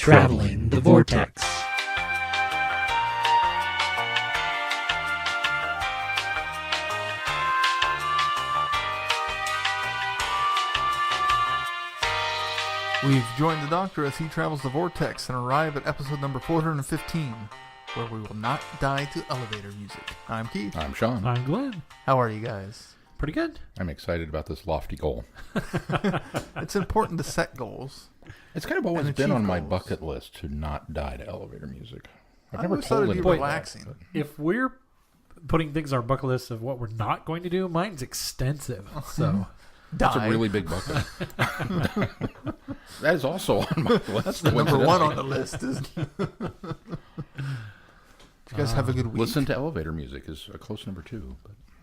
Traveling the Vortex. We've joined the Doctor as he travels the Vortex and arrive at episode number 415, where we will not die to elevator music. I'm Keith. I'm Sean. I'm Glenn. How are you guys? Pretty good. I'm excited about this lofty goal. It's important to set goals. It's kind of always And been on achieve my goals. bucket list to not die to elevator music. I've I never always thought told it'd be anybody relaxing. that, If we're putting things on our bucket list of what we're not going to do, mine's extensive. So that's Die. a really big bucket. That is also on my list. That's the number one on the list, isn't it? Did you guys have a good week? Listen to elevator music is a close number 2.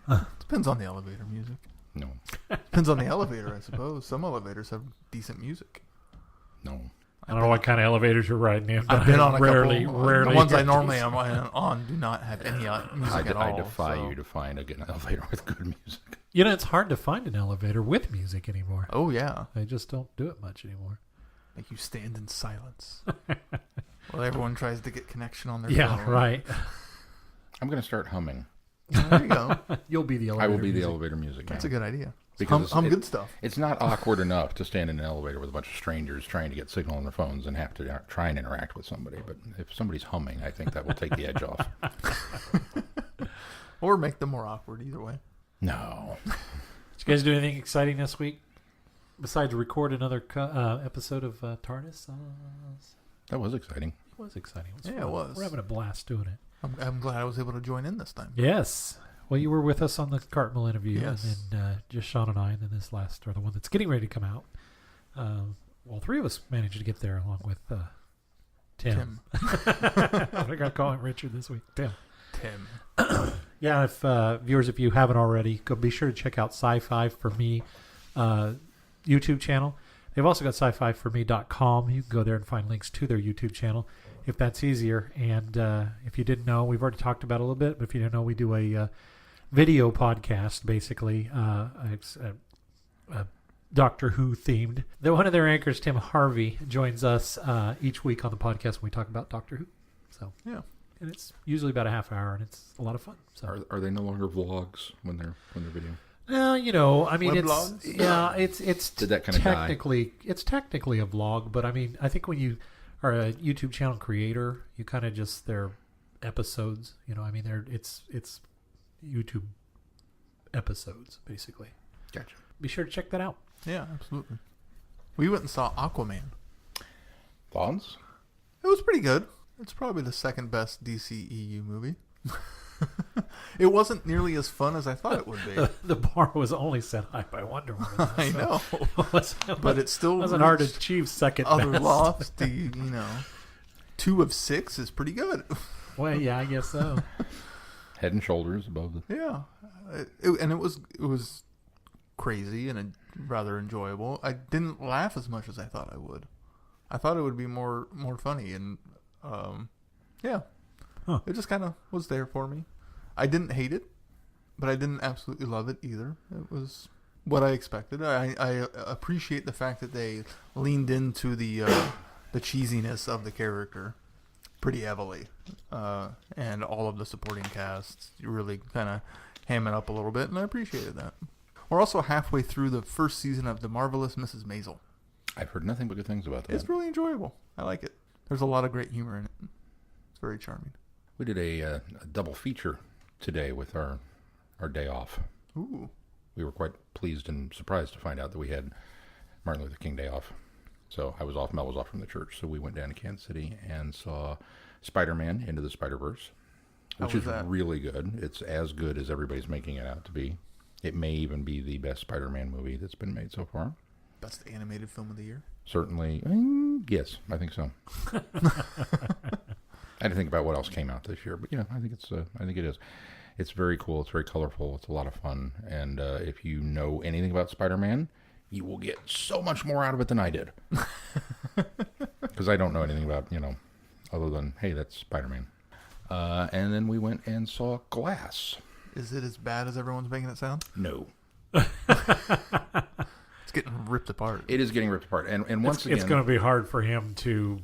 But Depends on the elevator music. no, Depends on the elevator, I suppose. Some elevators have decent music. no. I don't know what kind of elevators you're riding in. But I've been on a rarely, couple. Rarely. The ones I normally am on do not have any music at all. I defy so. you to find an elevator with good music. You know, it's hard to find an elevator with music anymore. Oh, yeah. They just don't do it much anymore. Make you stand in silence. Well, everyone tries to get connection on their Yeah, phone. right. I'm going to start humming. There you go. You'll be the elevator. I will be the music. elevator music. That's now. a good idea. Because hum it- good stuff. It's not awkward enough to stand in an elevator with a bunch of strangers trying to get signal on their phones and have to try and interact with somebody. But if somebody's humming, I think that will take the edge off. Or make them more awkward, either way. No. Did you guys do anything exciting this week besides record another episode of TARDIS? That was exciting. It was exciting. Yeah, it fun. was. We're having a blast doing it. I'm glad I was able to join in this time. Yes. Well, you were with us on the Cartmel interview, Yes. and then just Sean and I, and then this last, or the one that's getting ready to come out. Well, 3 of us managed to get there along with Tim. I'm going to call him Richard this week. Tim. Yeah, if viewers, if you haven't already, go be sure to check out Sci-Fi For Me YouTube channel. They've also got sci-fi4me.com. You can go there and find links to their YouTube channel if that's easier. And if you didn't know, we've already talked about it a little bit, but if you didn't know, we do a video podcast, basically. It's Doctor Who themed. One of their anchors, Tim Harvey, joins us each week on the podcast when we talk about Doctor Who. So Yeah. and it's usually about a half hour, and it's a lot of fun. So Are they no longer vlogs when they're video? you know, I mean, Weblogs? it's Did that kind of die? it's technically a vlog, but I mean, I think when you are a YouTube channel creator, you kind of just they're episodes. You know, I mean, it's YouTube episodes basically. Gotcha. Be sure to check that out. Yeah, absolutely. We went and saw Aquaman. Thoughts? It was pretty good. It's probably the second best DCEU movie. It wasn't nearly as fun as I thought it would be. The bar was only set high by Wonder Woman. I know. But it still wasn't hard to reached achieve second other best. lofty, 2 of 6 is pretty good. Well, yeah, I guess so. Head and shoulders above the... Yeah. It was crazy and rather enjoyable. I didn't laugh as much as I thought I would. I thought it would be more funny, and yeah. Huh. It just kind of was there for me. I didn't hate it, but I didn't absolutely love it either. It was what I expected. I appreciate the fact that they leaned into the cheesiness of the character pretty heavily, and all of the supporting casts really kind of ham it up a little bit, and I appreciated that. We're also halfway through the first season of The Marvelous Mrs. Maisel. I've heard nothing but good things about that. It's really enjoyable. I like it. There's a lot of great humor in it. It's very charming. We did a double feature today with our day off. Ooh. We were quite pleased and surprised to find out that we had Martin Luther King Day off. So I was off, Mel was off from the church, so we went down to Kansas City and saw Spider-Man Into the Spider-Verse, which How is was that? really good. It's as good as everybody's making it out to be. It may even be the best Spider-Man movie that's been made so far. Best animated film of the year? Certainly, yes, I think so. I had to think about what else came out this year, but yeah, I think it is. It's very cool. It's very colorful. It's a lot of fun. And if you know anything about Spider-Man, you will get so much more out of it than I did. Because I don't know anything about, other than, hey, that's Spider-Man. And then we went and saw Glass. Is it as bad as everyone's making it sound? No. It's getting ripped apart. It is getting ripped apart. And once again... It's going to be hard for him to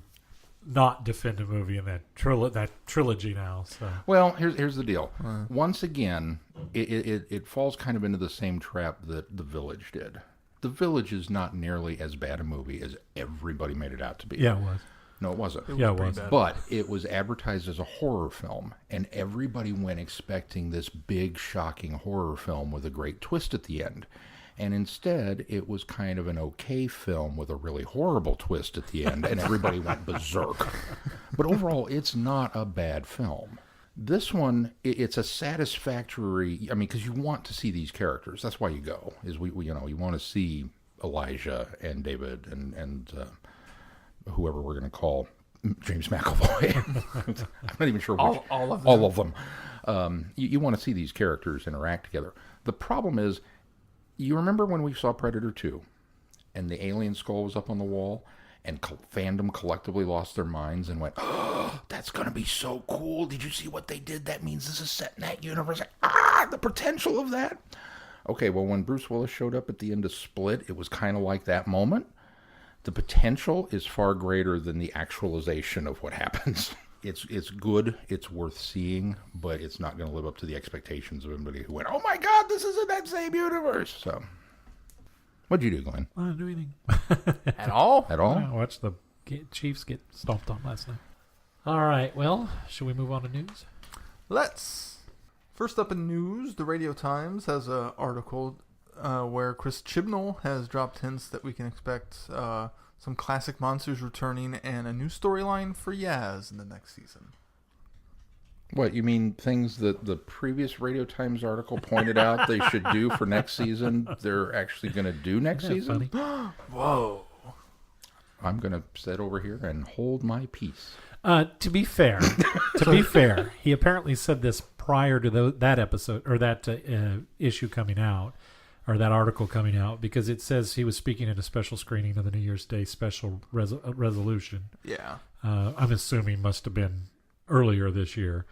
not defend a movie in that trilogy now. So Well, here's the deal. Once again, it falls kind of into the same trap that The Village did. The Village is not nearly as bad a movie as everybody made it out to be. yeah, it was. No, it wasn't. Yeah, it pretty was. bad. But it was advertised as a horror film, and everybody went expecting this big, shocking horror film with a great twist at the end. And instead, it was kind of an okay film with a really horrible twist at the end, and everybody went berserk. But overall, it's not a bad film. This one, it's a satisfactory. I mean, because you want to see these characters. That's why you go. Is we you want to see Elijah and David and whoever we're going to call James McAvoy. I'm not even sure which. All of them. All of them. You want to see these characters interact together. The problem is, you remember when we saw Predator 2 and the alien skull was up on the wall and fandom collectively lost their minds and went, oh, that's going to be so cool. Did you see what they did? That means this is set in that universe. The potential of that. Okay, well, when Bruce Willis showed up at the end of Split, it was kind of like that moment. The potential is far greater than the actualization of what happens. It's good, it's worth seeing, but it's not going to live up to the expectations of anybody who went, oh my God, this is in that same universe. So, what'd you do, Glenn? I didn't do anything. At all? At all? I watched the Chiefs get stomped on last night. All right, well, should we move on to news? Let's. First up in news, the Radio Times has an article where Chris Chibnall has dropped hints that we can expect some classic monsters returning and a new storyline for Yaz in the next season. What, you mean things that the previous Radio Times article pointed out they should do for next season, they're actually going to do next season? Funny. Whoa. I'm going to sit over here and hold my peace. To be fair, he apparently said this prior to that episode or that issue coming out, or that article coming out, because it says he was speaking at a special screening of the New Year's Day special resolution. Yeah. I'm assuming must have been earlier this year,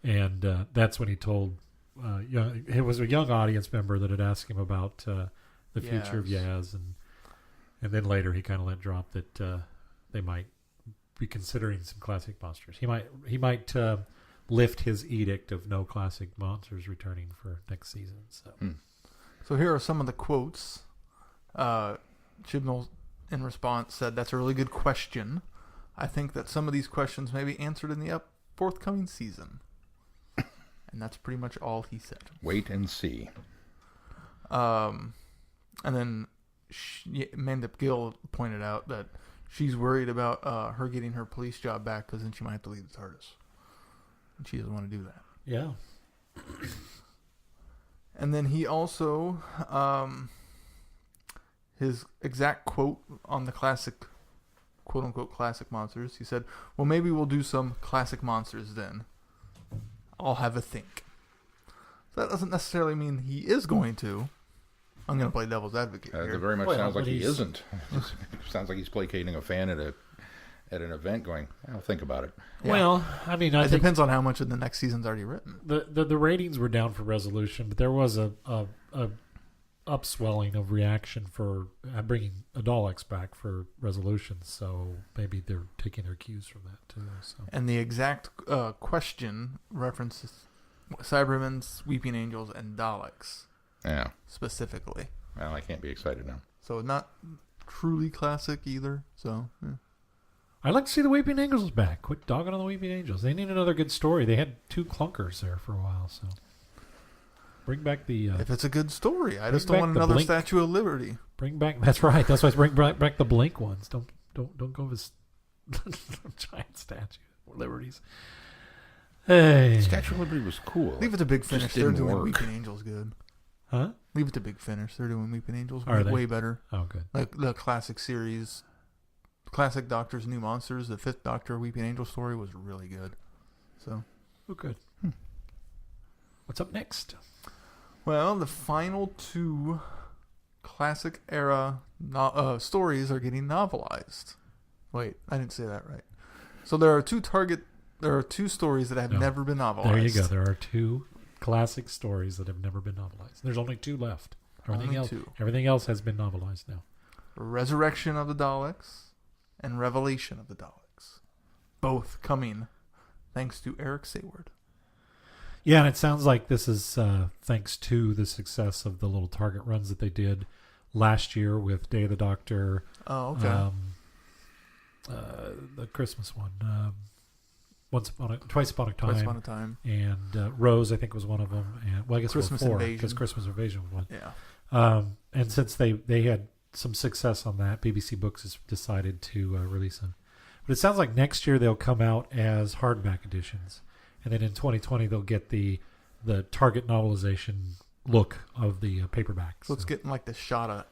and that's when he told. It was a young audience member that had asked him about the future of Yaz, and then later he kind of let drop that they might be considering some classic monsters. He might lift his edict of no classic monsters returning for next season. So. So here are some of the quotes. Chibnall, in response, said, "That's a really good question. I think that some of these questions may be answered in the forthcoming season." And that's pretty much all he said. Wait and see. And then Amanda Gill pointed out that she's worried about her getting her police job back because then she might have to leave the TARDIS. And she doesn't want to do that. Yeah. And then he also, his exact quote on the classic, quote-unquote classic monsters, he said, well, maybe we'll do some classic monsters then. I'll have a think. So that doesn't necessarily mean he is going to. I'm going to play devil's advocate here. It very much Well, sounds like but he he's- isn't. It sounds like he's placating a fan at an event going, I'll think about it. Yeah. Well, I mean, I It think depends on how much of the next season's already written. the ratings were down for Resolution, but there was a upswelling of reaction for bringing Daleks back for Resolution. So maybe they're taking their cues from that too. So And the exact question references Cybermen's, Weeping Angels, and Daleks Yeah. specifically. Well, I can't be excited now. So not truly classic either. So yeah. I'd like to see the Weeping Angels back. Quit dogging on the Weeping Angels. They need another good story. They had two clunkers there for a while. So bring back the. If it's a good story, I just bring don't want back the another Blink. Statue of Liberty. Bring back. That's right. That's why. Bring back the Blink ones. Don't go with giant statue liberties. Hey. Statue of Liberty was cool. Leave it to Big Finish. They're didn't doing work. Weeping Angels good. Huh? Leave it to Big Finish. They're doing Weeping Angels Are they? way better. Oh, good. Like the classic series, classic Doctor's New Monsters. The Fifth Doctor Weeping Angel story was really good. So, Oh, good. What's up next? well, the final two classic era stories are getting novelized. Wait, I didn't say that right. So there are two stories that have No. never been novelized. There you go. There are two classic stories that have never been novelized. There's only two left. Only Everything else has been novelized now. Resurrection of the Daleks and Revelation of the Daleks. both coming thanks to Eric Sayward. Yeah, and it sounds like this is thanks to the success of the little Target runs that they did last year with Day of the Doctor. Oh, okay. The Christmas one. Twice Upon a Time. Twice Upon a Time. And Rose, I think, was one of them. And well, I guess Christmas there were 4 Invasion. because Christmas Invasion was one. Yeah. And since they had some success on that, BBC Books has decided to release them. But it sounds like next year they'll come out as hardback editions, and then in 2020 they'll get the Target novelization look of the paperbacks. So it's getting like the Shada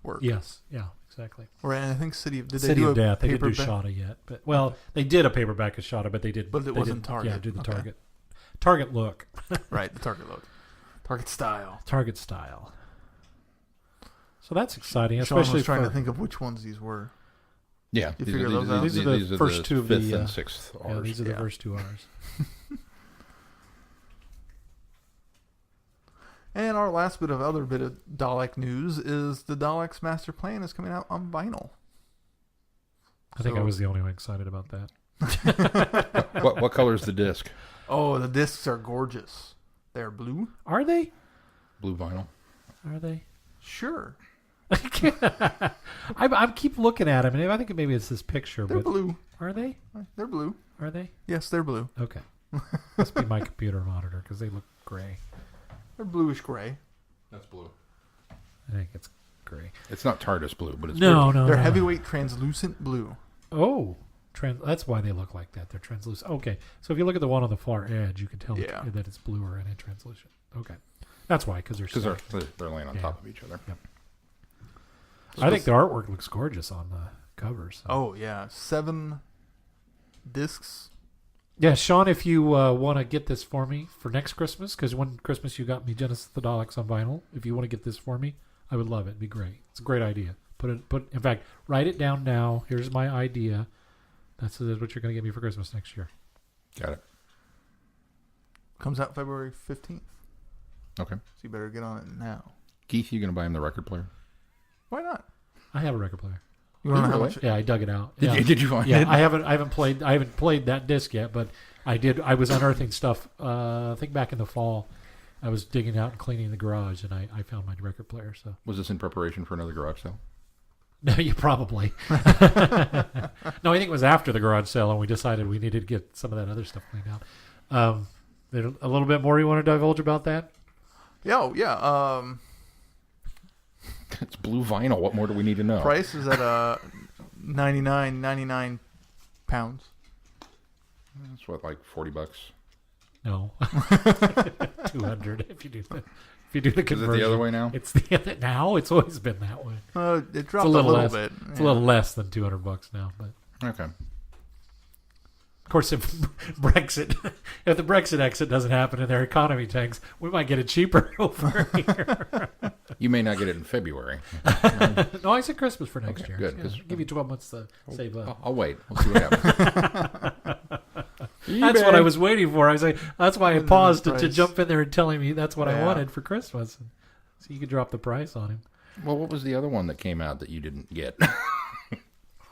work. Yes, yeah, exactly. Right, and I think City of City of Death. They didn't do paperback? Shada yet, but well, they did a paperback of Shada, but they did. But it they wasn't didn't, Target. Yeah, do the Okay. Target look, Right, the Target look. Target style. Target style. So that's exciting, Sean especially was trying for, to think of which ones these were. Yeah, You figure those out? These are the first two of the, fifth and sixth yeah, R's. these are the Yeah. first 2 R's. And our last bit of Dalek news is the Daleks Master Plan is coming out on vinyl. I think I So- was the only one excited about that. What color is the disc? Oh, the discs are gorgeous. They're blue? Are they? Blue vinyl. Are they? Sure. I keep looking at them, and I think maybe it's this picture. They're but blue. are they? They're blue. Are they? Yes, they're blue. Okay. Must be my computer monitor because they look gray. They're bluish gray. That's blue. I think it's gray. It's not TARDIS blue, but it's No, blue. no. They're no. heavyweight translucent blue. Oh, that's why they look like that. They're translucent. Okay, so if you look at the one on the far edge, you can tell Yeah. that it's bluer and it's translucent. Okay, that's why because they're laying on Yeah. top of each other. Yep. I think the artwork looks gorgeous on the covers. So. Oh, yeah. 7 discs. Yeah, Sean, if you want to get this for me for next Christmas, because one Christmas you got me Genesis of the Daleks on vinyl. If you want to get this for me, I would love it. It'd be great. It's a great idea. In fact, write it down now. Here's my idea. That's what you're going to get me for Christmas next year. Got it. Comes out February 15th. Okay. So you better get on it now. Keith, you going to buy him the record player? Why not? I have a record player. You want to know how Really? much? Yeah, I dug it out. Did, Yeah. did you find Yeah, it? I haven't played that disc yet, but I did. I was unearthing stuff. I think back in the fall, I was digging out and cleaning the garage, and I found my record player. So Was this in preparation for another garage sale? no, you probably. No, I think it was after the garage sale, and we decided we needed to get some of that other stuff cleaned out. There a little bit more you want to divulge about that? Yeah, oh, yeah. It's blue vinyl. What more do we need to know? Price is at £99 pounds. It's what, like $40? No, 200 if you do the Is conversion. it the other way now? It's the other now. It's always been that way. It dropped a little little less. bit. It's a little less than $200 now, but. Okay. Of course, if the Brexit exit doesn't happen and their economy tanks, we might get it cheaper over here. You may not get it in February. No, I said Christmas for next Okay, year. good, Yeah, 'cause- give you 12 months to save up. I'll wait. We'll see what happens. That's what I was waiting for. I was like, that's why I paused to Price. jump in there and telling me that's what I Yeah. wanted for Christmas, so you could drop the price on him. Well, what was the other one that came out that you didn't get?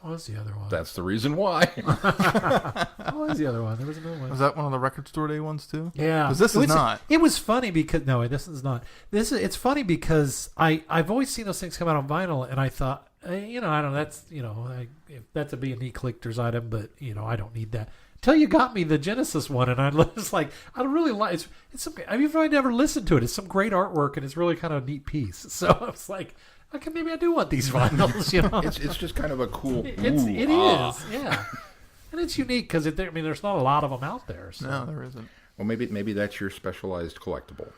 What was the other one? That's the reason why. What was the other one? There was another one. Was that one of the record store day ones too? Yeah, 'Cause this is not. It was funny because no, this is not. It's funny because I've always seen those things come out on vinyl, and I thought, I don't know, that's if that's a B&E collector's item, but I don't need that. Till you got me the Genesis one, and I was like, I don't really like it's some. I mean, I never listened to it. It's some great artwork, and it's really kind of a neat piece. So I was like, okay, maybe I do want these vinyls. It's just kind of a cool. It ooh, is, yeah. And it's unique because there's not a lot of them out there. So. No, there isn't. Well, maybe that's your specialized collectible.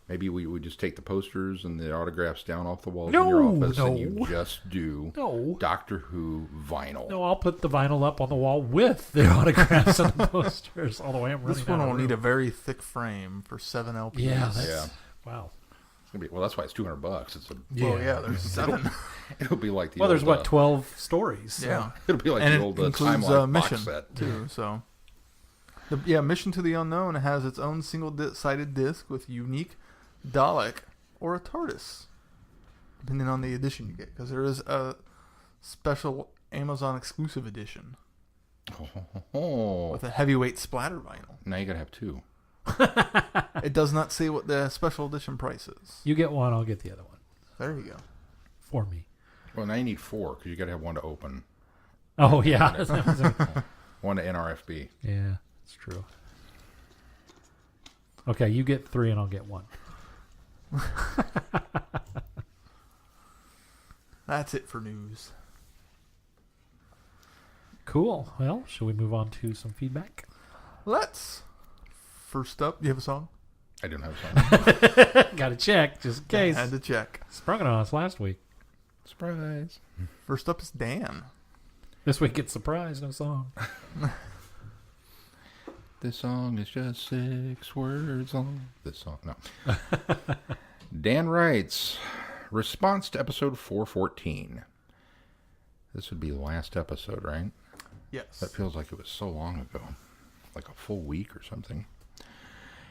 Maybe we would just take the posters and the autographs down off the walls in your office, and you just do Doctor Who vinyl. No, I'll put the vinyl up on the wall with the autographs and the posters. Although I am running This one out will of need a room. very thick frame for 7 LPs. Yeah, that's, Yeah. wow. It's gonna be, well, that's why it's $200. It's a. Well, yeah, there's 7. It'll be like the. Well, there's old, 12 stories. So. Yeah. It'll be like And the it old includes Time Life Mission box set. too. So, Mission to the Unknown has its own single-sided disc with unique Dalek or a TARDIS, depending on the edition you get. Because there is a special Amazon exclusive edition. Oh. with a heavyweight splatter vinyl. Now you got to have 2. It does not say what the special edition price is. You get one, I'll get the other one. There you go. For me. Well, now you need 4 because you got to have one to open. Oh, yeah. One to NRFB. Yeah, that's true. Okay, you get 3 and I'll get 1. That's it for news. Cool. Well, shall we move on to some feedback? Let's. First up, you have a song? I didn't have some. Got to check, just in case. Had to check. Sprung it on us last week. Surprise. First up is Dan. This week it's surprise, no song. This song is just 6 words long. This song, no. Dan writes, response to episode 414. This would be the last episode, right? Yes. That feels like it was so long ago. Like a full week or something.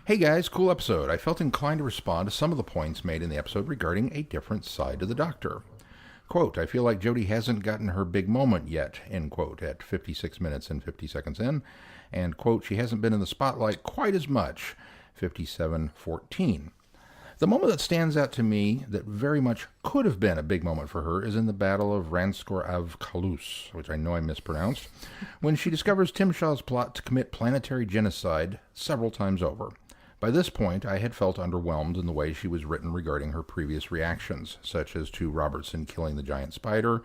Hey guys, cool episode. I felt inclined to respond to some of the points made in the episode regarding a different side to the Doctor. Quote, I feel like Jodie hasn't gotten her big moment yet, end quote, at 56 minutes and 50 seconds in. And, quote, she hasn't been in the spotlight quite as much, 57:14. The moment that stands out to me that very much could have been a big moment for her is in the Battle of Ranskor-av-Kalus, which I know I mispronounced, when she discovers Tim Shaw's plot to commit planetary genocide several times over. By this point, I had felt underwhelmed in the way she was written regarding her previous reactions, such as to Robertson killing the giant spider,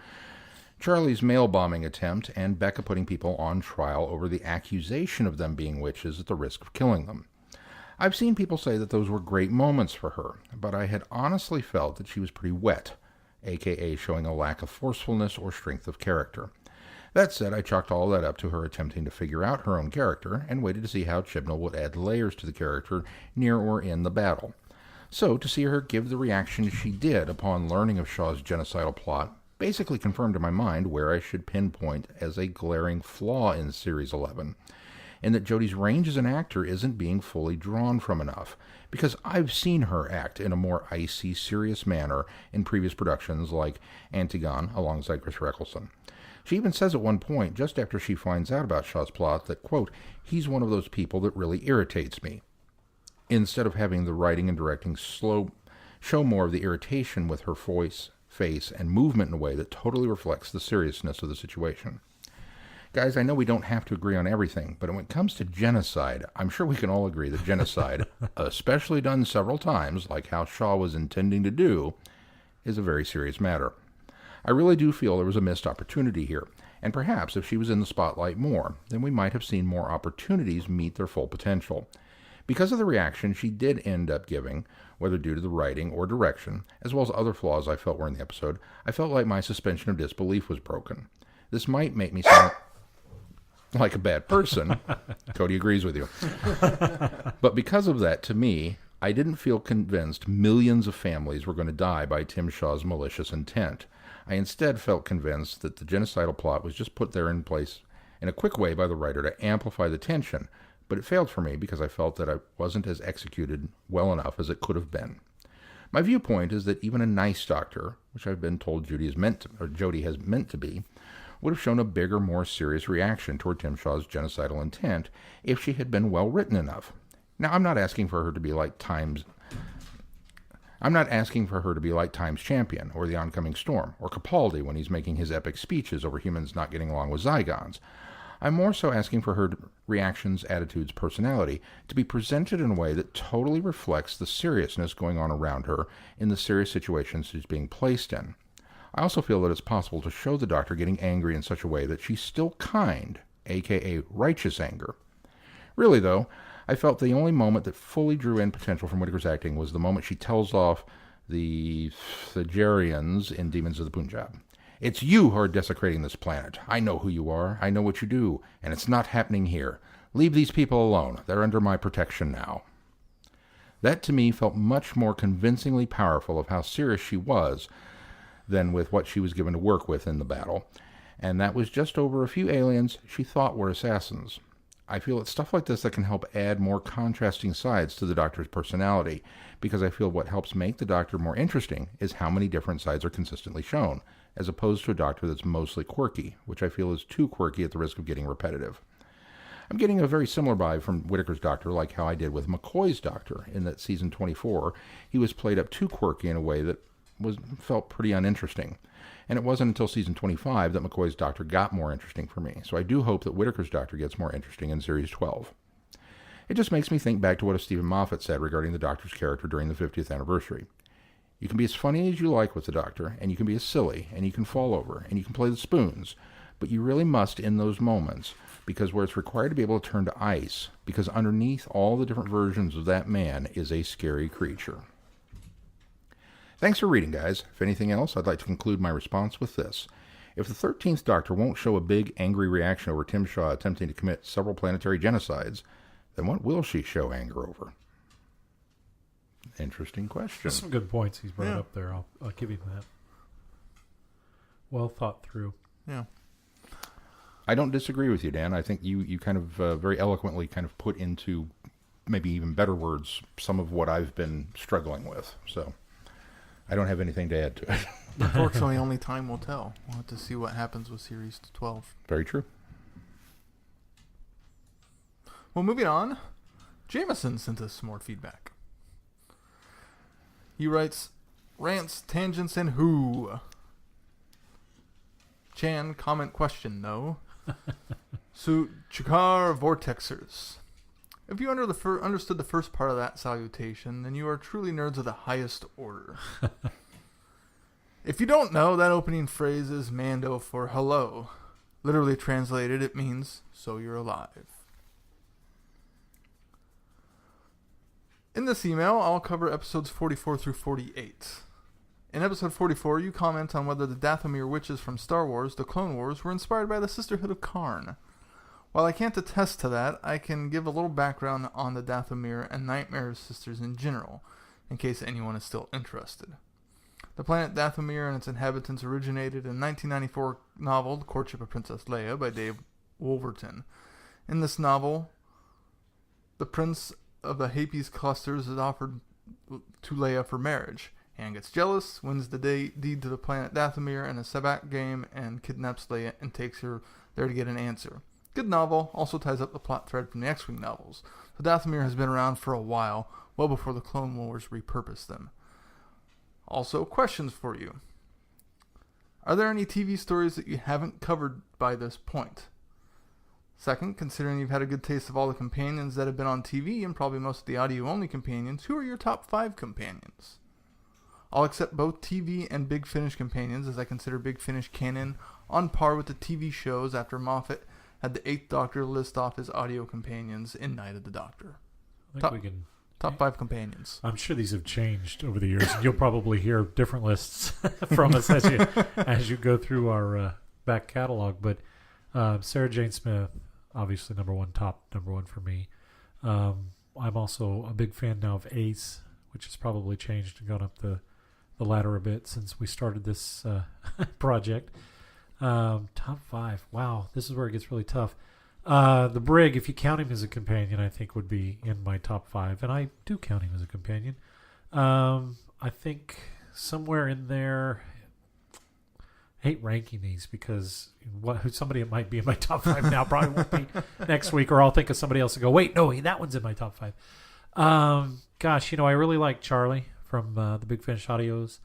Charlie's mail bombing attempt, and Becca putting people on trial over the accusation of them being witches at the risk of killing them. I've seen people say that those were great moments for her, but I had honestly felt that she was pretty wet, aka showing a lack of forcefulness or strength of character. That said, I chalked all that up to her attempting to figure out her own character, and waited to see how Chibnall would add layers to the character near or in the battle. So, to see her give the reaction she did upon learning of Shaw's genocidal plot basically confirmed in my mind where I should pinpoint as a glaring flaw in Series 11, and that Jodie's range as an actor isn't being fully drawn from enough, because I've seen her act in a more icy, serious manner in previous productions like Antigone alongside Christopher Eccleston. She even says at one point, just after she finds out about Shaw's plot, that, quote, he's one of those people that really irritates me. Instead of having the writing and directing show more of the irritation with her voice, face, and movement in a way that totally reflects the seriousness of the situation. Guys, I know we don't have to agree on everything, but when it comes to genocide, I'm sure we can all agree that genocide, especially done several times, like how Shaw was intending to do, is a very serious matter. I really do feel there was a missed opportunity here, and perhaps if she was in the spotlight more, then we might have seen more opportunities meet their full potential. Because of the reaction she did end up giving, whether due to the writing or direction, as well as other flaws I felt were in the episode, I felt like my suspension of disbelief was broken. This might make me sound like a bad person. Cody agrees with you. But because of that, to me, I didn't feel convinced millions of families were going to die by Tim Shaw's malicious intent. I instead felt convinced that the genocidal plot was just put there in place in a quick way by the writer to amplify the tension, but it failed for me because I felt that it wasn't as executed well enough as it could have been. My viewpoint is that even a nice doctor, which I've been told Jodie has meant to be, would have shown a bigger, more serious reaction toward Tim Shaw's genocidal intent if she had been well written enough. Now, I'm not asking for her to be like Time's Champion, or the Oncoming Storm, or Capaldi when he's making his epic speeches over humans not getting along with Zygons. I'm more so asking for her reactions, attitudes, personality to be presented in a way that totally reflects the seriousness going on around her in the serious situations she's being placed in. I also feel that it's possible to show the Doctor getting angry in such a way that she's still kind, aka righteous anger. Really, though, I felt the only moment that fully drew in potential from Whittaker's acting was the moment she tells off the Thagerians in Demons of the Punjab. It's you who are desecrating this planet. I know who you are. I know what you do. And it's not happening here. Leave these people alone. They're under my protection now. That, to me, felt much more convincingly powerful of how serious she was than with what she was given to work with in the battle. And that was just over a few aliens she thought were assassins. I feel it's stuff like this that can help add more contrasting sides to the Doctor's personality, because I feel what helps make the Doctor more interesting is how many different sides are consistently shown, as opposed to a Doctor that's mostly quirky, which I feel is too quirky at the risk of getting repetitive. I'm getting a very similar vibe from Whittaker's Doctor, like how I did with McCoy's Doctor in that season 24. He was played up too quirky in a way that felt pretty uninteresting. And it wasn't until season 25 that McCoy's Doctor got more interesting for me, so I do hope that Whittaker's Doctor gets more interesting in series 12. It just makes me think back to what Stephen Moffat said regarding the Doctor's character during the 50th anniversary. You can be as funny as you like with the Doctor, and you can be as silly, and you can fall over, and you can play the spoons, but you really must in those moments, because where it's required to be able to turn to ice, because underneath all the different versions of that man is a scary creature. Thanks for reading, guys. If anything else, I'd like to conclude my response with this. If the 13th Doctor won't show a big, angry reaction over Tim Shaw attempting to commit several planetary genocides, then what will she show anger over? Interesting question. There's some good points he's brought up there. I'll give him that. Well thought through. Yeah. I don't disagree with you, Dan. I think you kind of very eloquently kind of put into maybe even better words some of what I've been struggling with. So I don't have anything to add to it. Unfortunately, only time will tell. We'll have to see what happens with Series 12. Very true. Well, moving on. Jameson sent us some more feedback. He writes, rants, tangents, and who? Chan, comment question, no. So, Chikar Vortexers. If you understood the first part of that salutation, then you are truly nerds of the highest order. If you don't know, that opening phrase is Mando for hello. Literally translated, it means, so you're alive. In this email, I'll cover episodes 44 through 48. In episode 44, you comment on whether the Dathomir witches from Star Wars, The Clone Wars, were inspired by the Sisterhood of Karn. While I can't attest to that, I can give a little background on the Dathomir and Nightmare Sisters in general, in case anyone is still interested. The planet Dathomir and its inhabitants originated in 1994 novel The Courtship of Princess Leia by Dave Wolverton. In this novel, the prince of the Hapes clusters is offered to Leia for marriage. Anne gets jealous, wins the deed to the planet Dathomir in a Sabacc game, and kidnaps Leia and takes her there to get an answer. Good novel, also ties up the plot thread from the X-Wing novels. The Dathomir has been around for a while, well before the Clone Wars repurposed them. Also, questions for you. Are there any TV stories that you haven't covered by this point? Second, considering you've had a good taste of all the companions that have been on TV and probably most of the audio-only companions, who are your top 5 companions? I'll accept both TV and Big Finish companions, as I consider Big Finish canon on par with the TV shows after Moffat had the 8th Doctor list off his audio companions in Night of the Doctor. I think we can... Top 5 companions. I'm sure these have changed over the years. You'll probably hear different lists from us as you go through our back catalog. But Sarah Jane Smith, obviously top number one for me. I'm also a big fan now of Ace, which has probably changed and gone up the ladder a bit since we started this project. Top 5. Wow, this is where it gets really tough. The Brig, if you count him as a companion, I think would be in my top 5, and I do count him as a companion. I think somewhere in there, I hate ranking these because somebody that might be in my top 5 now probably won't be next week, or I'll think of somebody else and go, wait, no, that one's in my top 5. Gosh, I really like Charlie from the Big Finish Audios.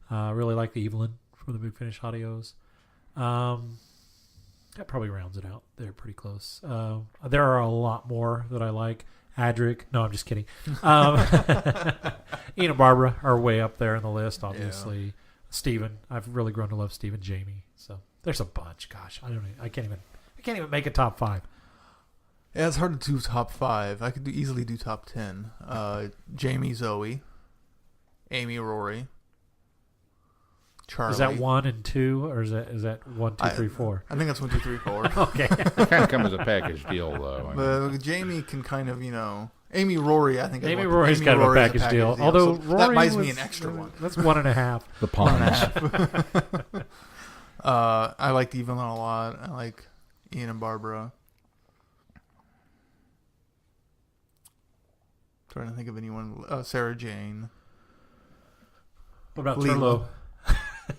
I really like the Evelyn from the Big Finish Audios. That probably rounds it out. They're pretty close. There are a lot more that I like. Adric. No, I'm just kidding. Ian and Barbara are way up there in the list, obviously. Yeah. Steven. I've really grown to love Steven. Jamie. So there's a bunch. Gosh, I can't even make a top 5. Yeah, it's hard to do top 5. I could easily do top 10. Jamie, Zoe, Amy, Rory, Charlie. Is that 1 and 2, or is that 1, 2, 3, 4? I think that's 1, 2, 3, 4. Okay. It kind of comes as a package deal, though. But Jamie can kind of, Amy, Rory, I think. Amy, Rory's kind of a package deal. Although so Rory that buys me an extra one. That's 1.5. The pawns. I liked Evelyn a lot. I like Ian and Barbara. Trying to think of anyone. Sarah Jane. What about Turlo?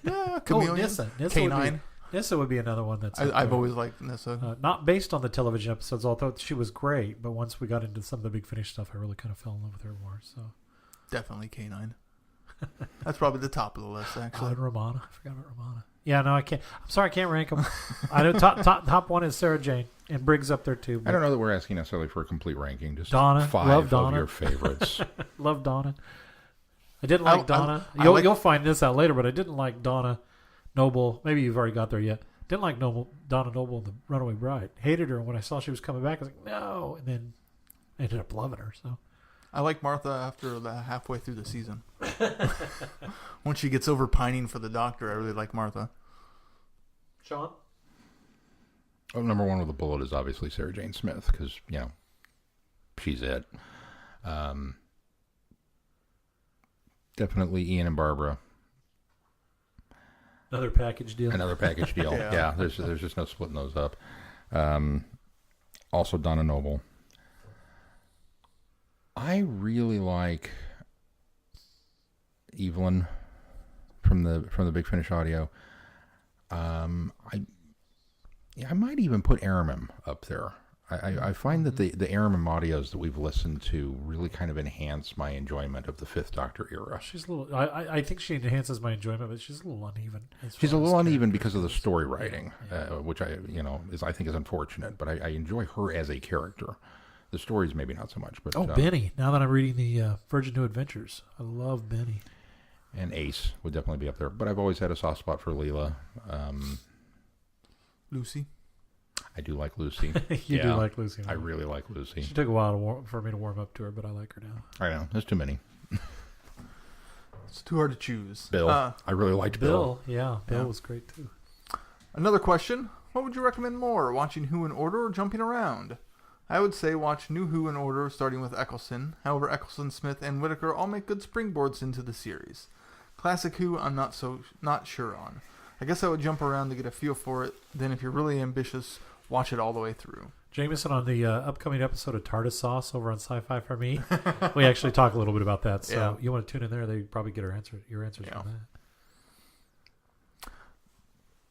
Yeah, Chameleon. Nissa. K9. Nissa would be another one that's. I've always liked Nissa. Not based on the television episodes, although she was great. But once we got into some of the Big Finish stuff, I really kind of fell in love with her more. So Definitely K9. That's probably the top of the list, actually. and Romana. I forgot about Romana. Yeah, no, I can't. I'm sorry, I can't rank them. I know top one is Sarah Jane, and Briggs up there too. I don't know that we're asking necessarily for a complete ranking. Just Donna, 5 love of Donna. your favorites. Love Donna. I didn't like Donna. You'll find this out later, but I didn't like Donna Noble. Maybe you've already got there yet. Didn't like Donna Noble in The Runaway Bride. Hated her when I saw she was coming back. I was like, no, and then I ended up loving her. So I like Martha after halfway through the season. Once she gets over pining for the doctor, I really like Martha. Sean? Oh, number one with a bullet is obviously Sarah Jane Smith because, she's it. Definitely Ian and Barbara. Another package deal. Yeah, there's just no splitting those up. Also Donna Noble. I really like Evelyn from the Big Finish audio. I might even put Aramim up there. I find that the Aramim audios that we've listened to really kind of enhance my enjoyment of the Fifth Doctor era. She's a little. I think she enhances my enjoyment, but she's a little uneven. She's a little uneven because of the story writing, which I think is unfortunate. But I enjoy her as a character. The stories maybe not so much. But Benny. Now that I'm reading the Virgin New Adventures, I love Benny. And Ace would definitely be up there. But I've always had a soft spot for Leela. Lucy. I do like Lucy. You do like Lucy. I really like Lucy. She took a while for me to warm up to her, but I like her now. I know. There's too many. It's too hard to choose. Bill. I really liked Bill. Yeah, Bill was great too. Another question. What would you recommend more, watching Who in order or jumping around? I would say watch New Who in order, starting with Eccleston. However, Eccleston, Smith, and Whittaker all make good springboards into the series. Classic Who, I'm not sure on. I guess I would jump around to get a feel for it. Then, if you're really ambitious, watch it all the way through. Jameson, on the upcoming episode of TARDIS Sauce over on Sci-Fi for Me, we actually talk a little bit about that. So you want to tune in there? They probably get your answers from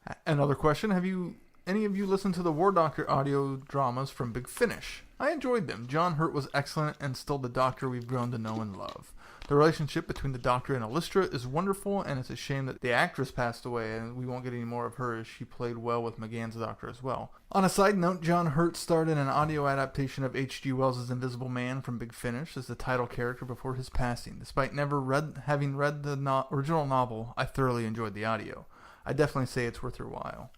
that. Another question: have any of you listened to the War Doctor audio dramas from Big Finish? I enjoyed them. John Hurt was excellent and still the Doctor we've grown to know and love. The relationship between the Doctor and Illustra is wonderful, and it's a shame that the actress passed away and we won't get any more of her, as she played well with McGann's Doctor as well. On a side note, John Hurt starred in an audio adaptation of H.G. Wells' Invisible Man from Big Finish as the title character before his passing. Despite never having read the original novel, I thoroughly enjoyed the audio. I definitely say it's worth your while.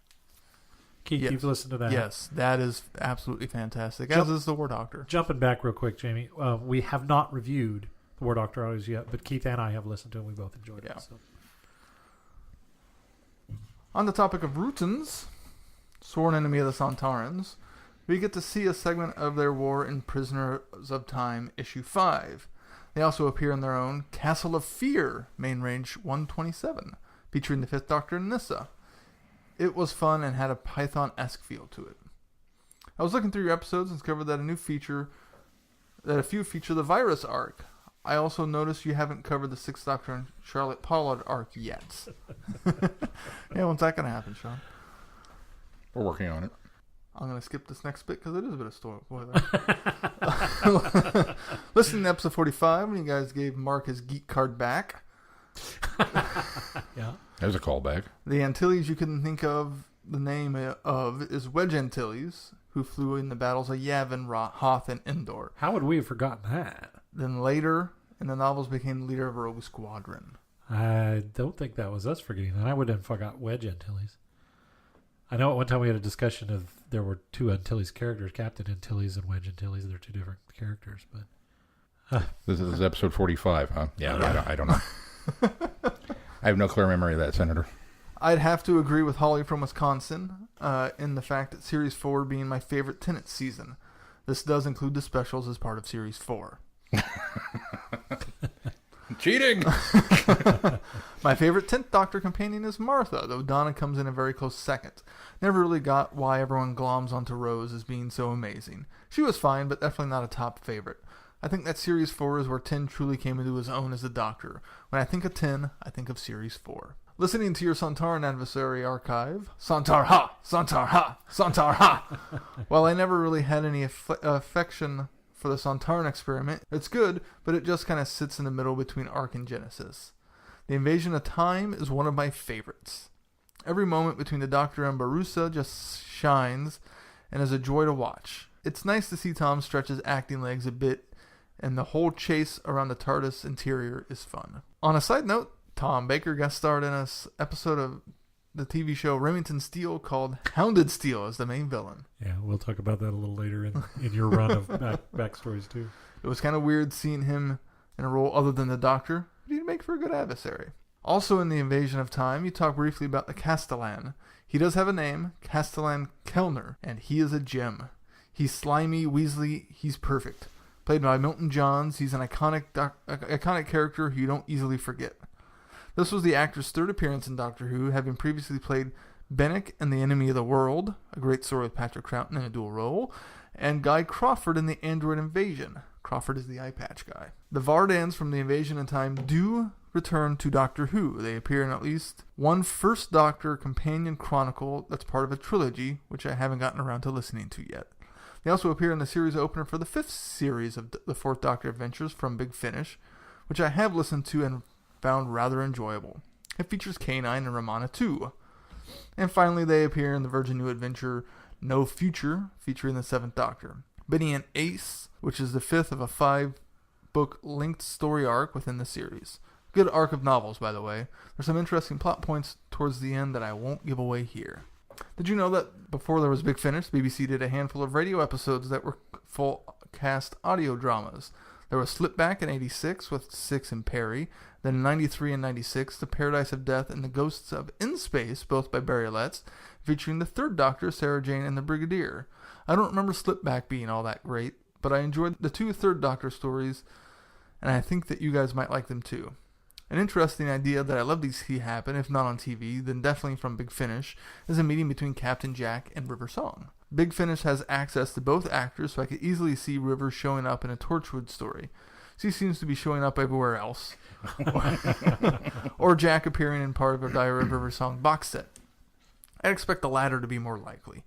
Keith, you've listened to that? Yes, that is absolutely fantastic, as is the War Doctor. Jumping back real quick, Jamie, we have not reviewed the War Doctor audios yet, but Keith and I have listened to it, and we both enjoyed it. So. On the topic of Rutans, sworn enemy of the Sontarans, we get to see a segment of their war in Prisoners of Time, issue 5. They also appear in their own Castle of Fear, main range 127, featuring the Fifth Doctor and Nyssa. It was fun and had a Python-esque feel to it. I was looking through your episodes and discovered that a few feature the Virus arc. I also noticed you haven't covered the Sixth Doctor and Charlotte Pollard arc yet. Yeah, when's that going to happen, Sean? We're working on it. I'm going to skip this next bit because it is a bit of spoiler. Listening to episode 45 when you guys gave Mark his geek card back. Yeah. There's a callback. The Antilles you couldn't think of the name of is Wedge Antilles, who flew in the battles of Yavin, Hoth, and Endor. How would we have forgotten that? Then later in the novels became the leader of a rogue squadron. I don't think that was us forgetting that. I would have forgot Wedge Antilles. I know at one time we had a discussion of there were two Antilles characters, Captain Antilles and Wedge Antilles. They're two different characters, but This is episode 45, huh? Yeah, I don't know. I have no clear memory of that, Senator. I'd have to agree with Holly from Wisconsin in the fact that Series 4 being my favorite Tennant season. This does include the specials as part of Series 4. Cheating! My favorite 10th Doctor companion is Martha, though Donna comes in a very close second. Never really got why everyone gloms onto Rose as being so amazing. She was fine, but definitely not a top favorite. I think that Series 4 is where 10 truly came into his own as a Doctor. When I think of 10, I think of Series 4. Listening to your Sontaran adversary archive, Sontar ha! Sontar ha! Sontar ha! While I never really had any affection for the Sontaran experiment, it's good, but it just kind of sits in the middle between Ark and Genesis. The Invasion of Time is one of my favorites. Every moment between the Doctor and Barusa just shines and is a joy to watch. It's nice to see Tom stretch his acting legs a bit, and the whole chase around the TARDIS interior is fun. On a side note, Tom Baker guest starred in an episode of the TV show Remington Steele called Hounded Steele as the main villain. Yeah, we'll talk about that a little later in your run of backstories too. It was kind of weird seeing him in a role other than the Doctor, but he'd make for a good adversary. Also in the Invasion of Time, you talk briefly about the Castellan. He does have a name, Castellan Kellner, and he is a gem. He's slimy, Weasley, he's perfect. Played by Milton Johns, he's an iconic character who you don't easily forget. This was the actor's third appearance in Doctor Who, having previously played Bennick in The Enemy of the World, a great story with Patrick Troughton in a dual role, and Guy Crawford in The Android Invasion. Crawford is the eye patch guy. The Vardans from The Invasion of Time do return to Doctor Who. They appear in at least one First Doctor companion chronicle that's part of a trilogy, which I haven't gotten around to listening to yet. They also appear in the series opener for the 5th series of the Fourth Doctor Adventures from Big Finish, which I have listened to and found rather enjoyable. It features K9 and Romana too. And finally, they appear in the Virgin New Adventure No Future, featuring the 7th Doctor. Benny and Ace, which is the 5th of a 5-book linked story arc within the series. Good arc of novels, by the way. There's some interesting plot points towards the end that I won't give away here. Did you know that before there was Big Finish, BBC did a handful of radio episodes that were full cast audio dramas? There was Slipback in 86 with Six and Perry. Then in 93 and 96, The Paradise of Death and the Ghosts of In Space, both by Barry Letts, featuring the 3rd Doctor, Sarah Jane, and the Brigadier. I don't remember Slipback being all that great, but I enjoyed the 2 3rd Doctor stories, and I think that you guys might like them too. An interesting idea that I love to see happen, if not on TV, then definitely from Big Finish, is a meeting between Captain Jack and River Song. Big Finish has access to both actors, so I could easily see River showing up in a Torchwood story. She seems to be showing up everywhere else. Or Jack appearing in part of a Diary of River Song box set. I'd expect the latter to be more likely.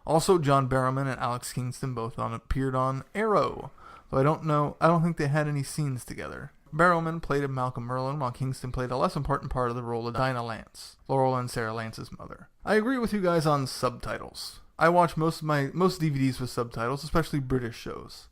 Also, John Barrowman and Alex Kingston both appeared on Arrow, though I don't think they had any scenes together. Barrowman played a Malcolm Merlin, while Kingston played a less important part of the role of Dinah Lance, Laurel and Sarah Lance's mother. I agree with you guys on subtitles. I watch most DVDs with subtitles, especially British shows.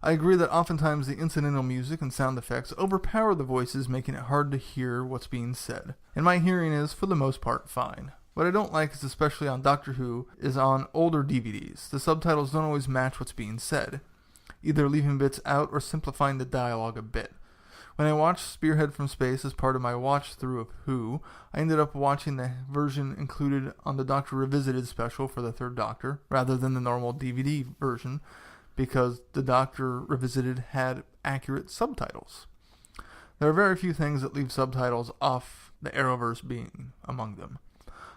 I agree that oftentimes the incidental music and sound effects overpower the voices, making it hard to hear what's being said. And my hearing is, for the most part, fine. What I don't like is, especially on Doctor Who, is on older DVDs. The subtitles don't always match what's being said, either leaving bits out or simplifying the dialogue a bit. When I watched Spearhead from Space as part of my watch-through of Who, I ended up watching the version included on the Doctor Revisited special for the 3rd Doctor, rather than the normal DVD version, because the Doctor Revisited had accurate subtitles. There are very few things that leave subtitles off, the Arrowverse being among them.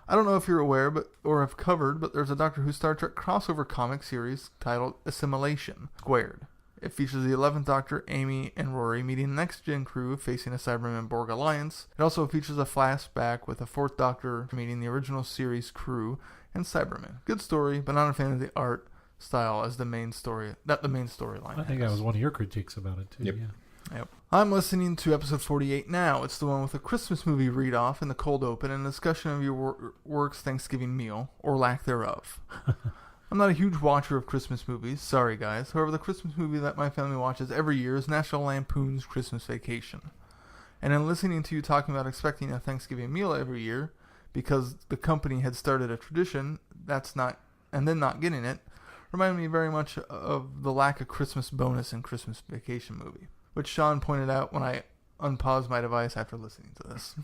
I don't know if you're aware or have covered, but there's a Doctor Who Star Trek crossover comic series titled Assimilation Squared. It features the 11th Doctor, Amy, and Rory meeting the Next Gen crew facing a Cyberman Borg alliance. It also features a flashback with the 4th Doctor meeting the original series crew and Cybermen. Good story, but not a fan of the art style as the main storyline. I think that was one of your critiques about it too. Yep. Yeah. Yep. I'm listening to episode 48 now. It's the one with the Christmas movie read-off in the cold open and a discussion of your work's Thanksgiving meal, or lack thereof. I'm not a huge watcher of Christmas movies, sorry guys. However, the Christmas movie that my family watches every year is National Lampoon's Christmas Vacation. And in listening to you talking about expecting a Thanksgiving meal every year, because the company had started a tradition, and then not getting it, reminded me very much of the lack of Christmas bonus in Christmas Vacation movie, which Sean pointed out when I unpaused my device after listening to this.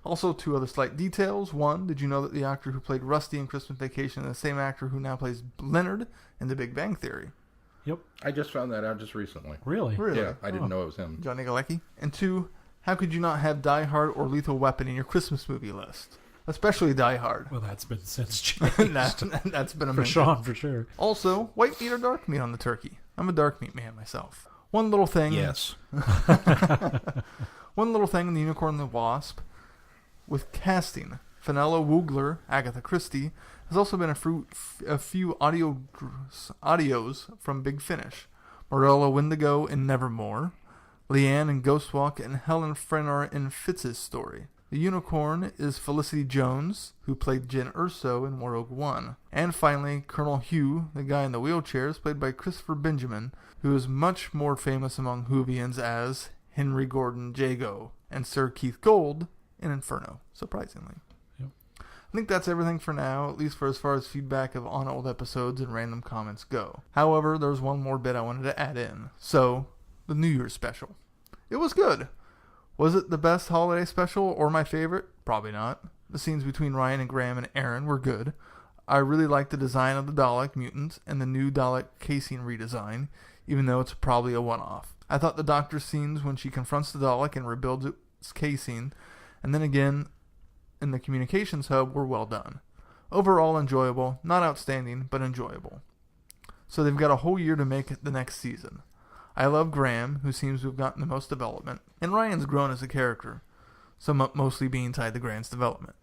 Also, 2 other slight details. 1, did you know that the actor who played Rusty in Christmas Vacation is the same actor who now plays Leonard in The Big Bang Theory? Yep. I just found that out just recently. Really? Yeah, I didn't know it was him. Johnny Galecki. And 2, how could you not have Die Hard or Lethal Weapon in your Christmas movie list? Especially Die Hard. Well, that's been since changed. that's been a for minute. Sean, for sure. Also, white meat or dark meat on the turkey? I'm a dark meat man myself. One little thing. Yes. One little thing in The Unicorn and the Wasp. with casting. Fenella Woogler, Agatha Christie, has also been a few audios from Big Finish. Morella Wendigo in Nevermore, Leanne in Ghostwalk, and Helen Frenor in Fitz's Story. The unicorn is Felicity Jones, who played Jen Urso in Rogue One. And finally, Colonel Hugh, the guy in the wheelchair, is played by Christopher Benjamin, who is much more famous among Whovians as Henry Gordon Jago and Sir Keith Gold in Inferno, surprisingly. Yep. I think that's everything for now, at least for as far as feedback of on old episodes and random comments go. However, there's one more bit I wanted to add in. So, the New Year's special. It was good. Was it the best holiday special or my favorite? Probably not. The scenes between Ryan and Graham and Aaron were good. I really liked the design of the Dalek mutants and the new Dalek casing redesign, even though it's probably a one-off. I thought the Doctor scenes when she confronts the Dalek and rebuilds its casing, and then again in the communications hub, were well done. Overall enjoyable, not outstanding, but enjoyable. So they've got a whole year to make it the next season. I love Graham, who seems to have gotten the most development, and Ryan's grown as a character, mostly being tied to Grant's development.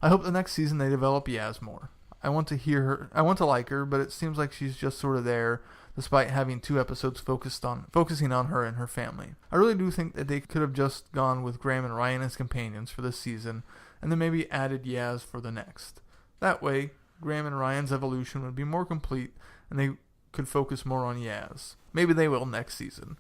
I hope the next season they develop Yaz more. I want to hear her. I want to like her, but it seems like she's just sort of there, despite having 2 episodes focusing on her and her family. I really do think that they could have just gone with Graham and Ryan as companions for this season, and then maybe added Yaz for the next. That way, Graham and Ryan's evolution would be more complete, and they could focus more on Yaz. Maybe they will next season.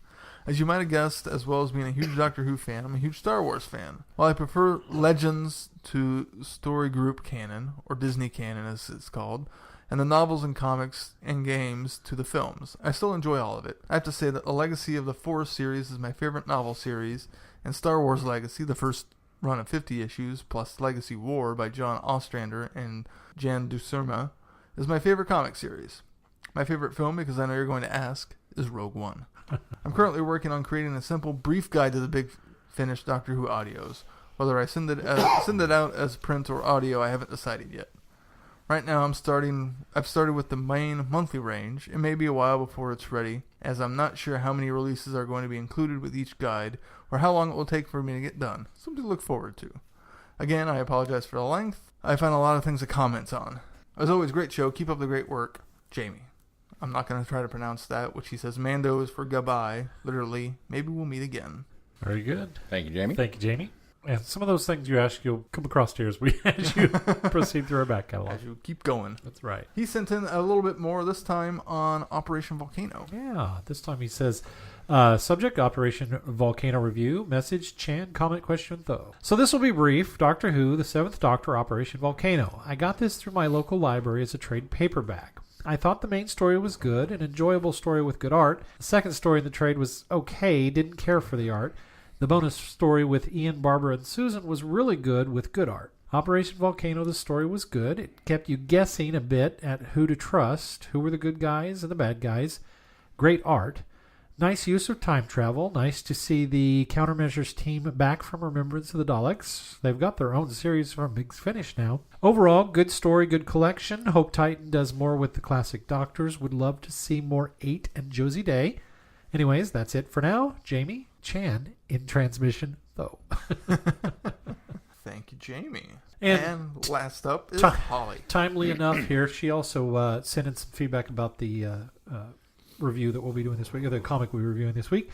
As you might have guessed, as well as being a huge Doctor Who fan, I'm a huge Star Wars fan. While I prefer Legends to story group canon, or Disney canon as it's called, and the novels and comics and games to the films, I still enjoy all of it. I have to say that the Legacy of the Force series is my favorite novel series, and Star Wars Legacy, the first run of 50 issues, plus Legacy War by John Ostrander and Jan Duursema, is my favorite comic series. My favorite film, because I know you're going to ask, is Rogue One. I'm currently working on creating a simple, brief guide to the Big Finish Doctor Who audios. Whether I send it out as print or audio, I haven't decided yet. Right now, I've started with the main monthly range. It may be a while before it's ready, as I'm not sure how many releases are going to be included with each guide, or how long it will take for me to get done. Something to look forward to. Again, I apologize for the length. I found a lot of things to comment on. As always, great show. Keep up the great work. Jamie. I'm not going to try to pronounce that, which he says Mando is for goodbye. Literally, maybe we'll meet again. Very good. Thank you, Jamie. Thank you, Jamie. And some of those things you ask, you'll come across here as you proceed through our back catalog. As you keep going. That's right. He sent in a little bit more this time on Operation Volcano. Yeah, this time he says, subject, Operation Volcano Review, message, Chan, comment, question, though. So this will be brief. Doctor Who, the 7th Doctor, Operation Volcano. I got this through my local library as a trade paperback. I thought the main story was good, an enjoyable story with good art. The second story in the trade was okay, didn't care for the art. The bonus story with Ian, Barbara, and Susan was really good with good art. Operation Volcano, the story was good. It kept you guessing a bit at who to trust, who were the good guys and the bad guys. Great art. Nice use of time travel. Nice to see the Countermeasures team back from Remembrance of the Daleks. They've got their own series from Big Finish now. Overall, good story, good collection. Hope Titan does more with the classic Doctors. Would love to see more 8 and Josie Day. Anyways, that's it for now. Jamie Chan in transmission, though. Thank you, Jamie. And last up is Holly. Timely enough here, she also sent in some feedback about the review that we'll be doing this week, or the comic we're reviewing this week.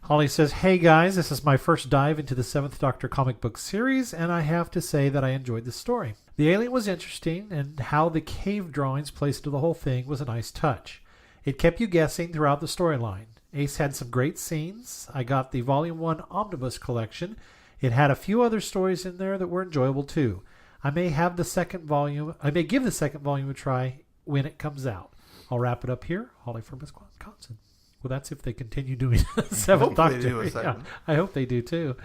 Holly says, "Hey guys, this is my first dive into the 7th Doctor comic book series, and I have to say that I enjoyed the story. The alien was interesting, and how the cave drawings placed into the whole thing was a nice touch. It kept you guessing throughout the storyline. Ace had some great scenes. I got the Volume 1 Omnibus collection. It had a few other stories in there that were enjoyable too. I may give the second volume a try when it comes out. I'll wrap it up here. Holly from Wisconsin." Well, that's if they continue doing the 7th Doctor. Yeah, I hope they do too.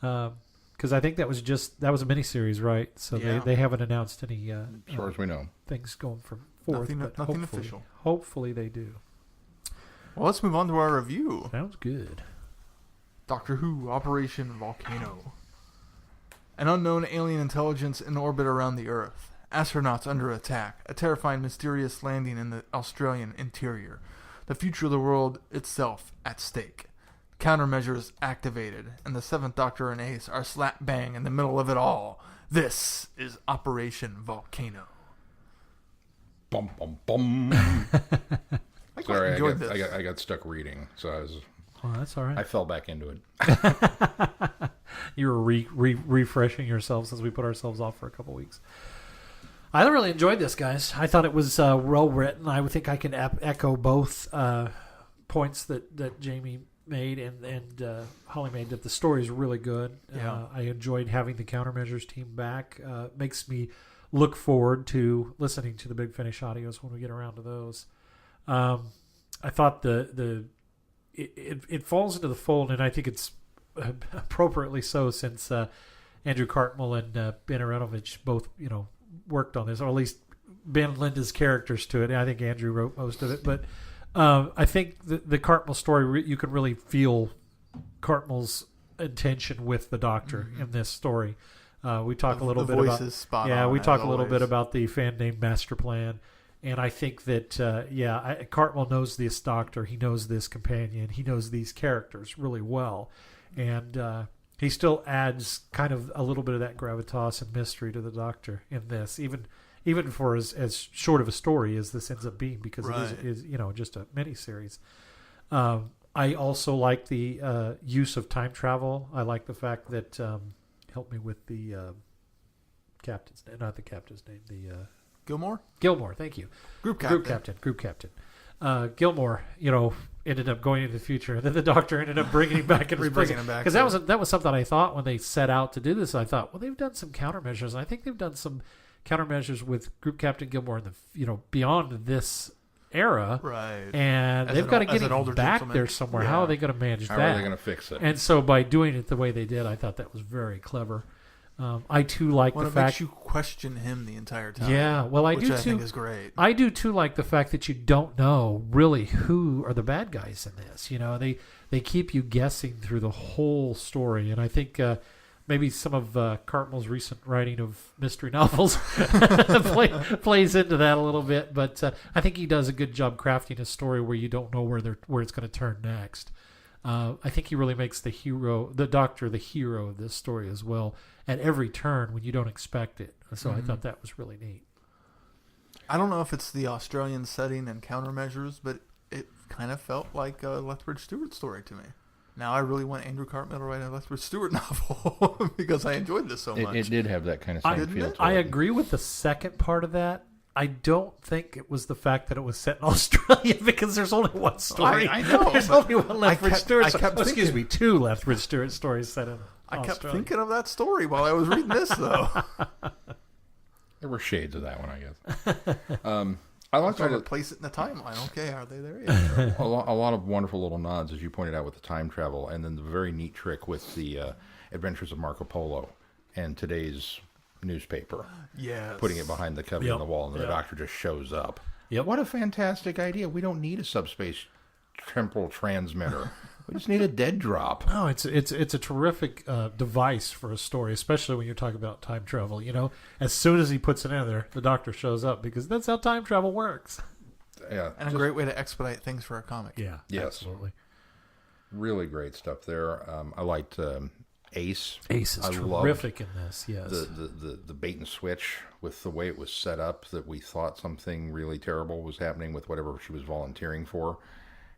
Because I think that was a miniseries, right? So yeah. they haven't announced any As far as we know. things going forth. Nothing official. Hopefully they do. Well, let's move on to our review. Sounds good. Doctor Who, Operation Volcano. An unknown alien intelligence in orbit around the Earth. Astronauts under attack. A terrifying, mysterious landing in the Australian interior. The future of the world itself at stake. Countermeasures activated, and the 7th Doctor and Ace are slap bang in the middle of it all. This is Operation Volcano. Bum bum bum. I Sorry, enjoyed this. I got stuck reading, so Oh, that's all right. I fell back into it. You were refreshing yourself since we put ourselves off for a couple weeks. I really enjoyed this, guys. I thought it was well written. I would think I can echo both points that Jamie made and Holly made, that the story is really good. Yeah. I enjoyed having the Countermeasures team back. Makes me look forward to listening to the Big Finish audios when we get around to those. I thought it falls into the fold, and I think it's appropriately so, since Andrew Cartmel and Ben Aronovich both, worked on this, or at least Ben lent his characters to it. I think Andrew wrote most of it, but I think the Cartmel story, you can really feel Cartmel's intention with the Doctor in this story. We talk a little bit about we talk a little bit about the fan named Master Plan. And I think that, Cartmel knows this Doctor. He knows this companion. He knows these characters really well. And he still adds kind of a little bit of that gravitas and mystery to the Doctor in this, even for as short of a story as this ends up being, because it is just a miniseries. I also like the use of time travel. I like the fact that, help me with the captain's name, not the captain's name, the... Gilmore, thank you. Group captain. Gilmore, ended up going into the future, and then the Doctor ended up bringing him back and replacing him back. Because that was something I thought when they set out to do this. I thought, well, they've done some countermeasures. And I think they've done some countermeasures with Group Captain Gilmore in the beyond this era, right? And they've got to get him back there somewhere. Yeah. How are they going to manage that? How are they going to fix it? And so by doing it the way they did, I thought that was very clever. I too like the fact it makes you question him the entire time. Yeah, well, I do too. I think is great. I do too like the fact that you don't know really who are the bad guys in this. They keep you guessing through the whole story, and I think maybe some of Cartmel's recent writing of mystery novels plays into that a little bit. But I think he does a good job crafting a story where you don't know where it's going to turn next. I think he really makes the Doctor, the hero of this story as well, at every turn when you don't expect it. So I thought that was really neat. I don't know if it's the Australian setting and countermeasures, but it kind of felt like a Lethbridge Stewart story to me. Now I really want Andrew Cartmel to write a Lethbridge Stewart novel because I enjoyed this so much. It did have that kind of same feel to it. I agree with the second part of that. I don't think it was the fact that it was set in Australia, because there's only one story. I know. There's only one Lethbridge Stewart story. Excuse me, two Lethbridge Stewart stories set in Australia. I kept thinking of that story while I was reading this, though. There were shades of that one, I guess. I like to place it in the timeline. Okay, are they there yet? a lot of wonderful little nods, as you pointed out, with the time travel, and then the very neat trick with the Adventures of Marco Polo and today's newspaper. Yes. Putting it behind the cover on the wall, and the Doctor just shows up. Yep. What a fantastic idea. We don't need a subspace temporal transmitter. We just need a dead drop. No, it's a terrific device for a story, especially when you're talking about time travel. As soon as he puts it in there, the Doctor shows up, because that's how time travel works. Yeah, and a great way to expedite things for a comic. Yeah, yes, absolutely. Really great stuff there. I liked Ace. Ace is terrific in this. Yes, the bait and switch with the way it was set up, that we thought something really terrible was happening with whatever she was volunteering for.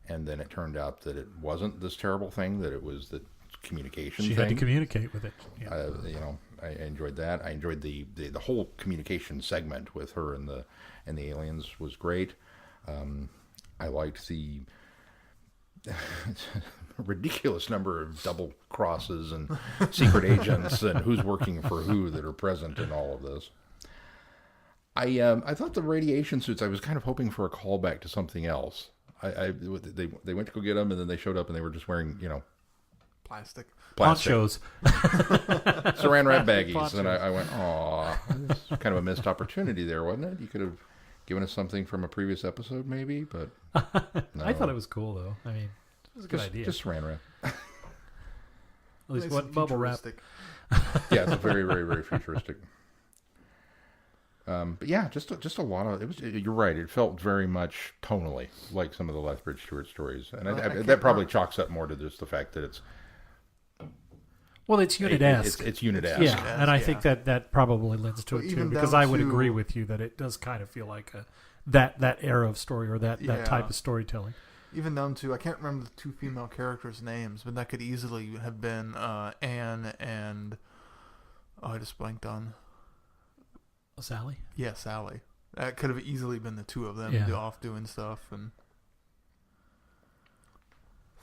And then it turned out that it wasn't this terrible thing, that it was the communication thing. She had to communicate with it. Yeah. I enjoyed that. I enjoyed the whole communication segment with her and the aliens was great. I liked the ridiculous number of double crosses and secret agents and who's working for who that are present in all of this. I thought the radiation suits, I was kind of hoping for a callback to something else. They went to go get them, and then they showed up, and they were just wearing, plastic ponchos, saran wrap baggies, and I went, "Aw, this is kind of a missed opportunity there, wasn't it? You could have given us something from a previous episode, maybe." But no. I thought it was cool, though. I mean, it was a good idea. Just saran wrap. At least what bubble wrap? Yeah, it's a very, very, very futuristic. But yeah, just a lot of it was. You're right. It felt very much tonally like some of the Lethbridge Stewart stories, and that probably chalks up more to just the fact that it's. Well, it's unit-esque. It's unit-esque. Yeah, and I think that probably lends to it too, because I would agree with you that it does kind of feel like that era of story or that type of storytelling. Even down to, I can't remember the two female characters' names, but that could easily have been Anne and I just blanked on. Sally? Yeah, Sally. That could have easily been the two of them off doing stuff. And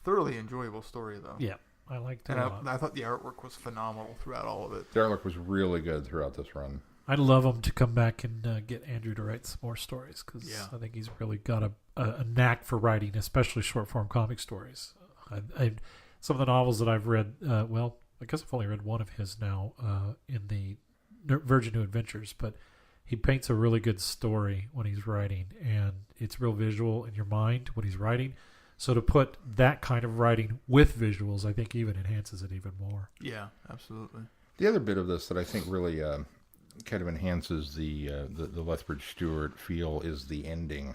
thoroughly enjoyable story, though. Yeah, I liked it and a lot. I thought the artwork was phenomenal throughout all of it. The artwork was really good throughout this run. I'd love him to come back and get Andrew to write some more stories, because I think he's really got a knack for writing, especially short-form comic stories. Some of the novels that I've read, well, I guess I've only read one of his now in the Virgin New Adventures, but he paints a really good story when he's writing, and it's real visual in your mind when he's writing. So to put that kind of writing with visuals, I think even enhances it even more. Yeah, absolutely. The other bit of this that I think really kind of enhances the Lethbridge Stewart feel is the ending,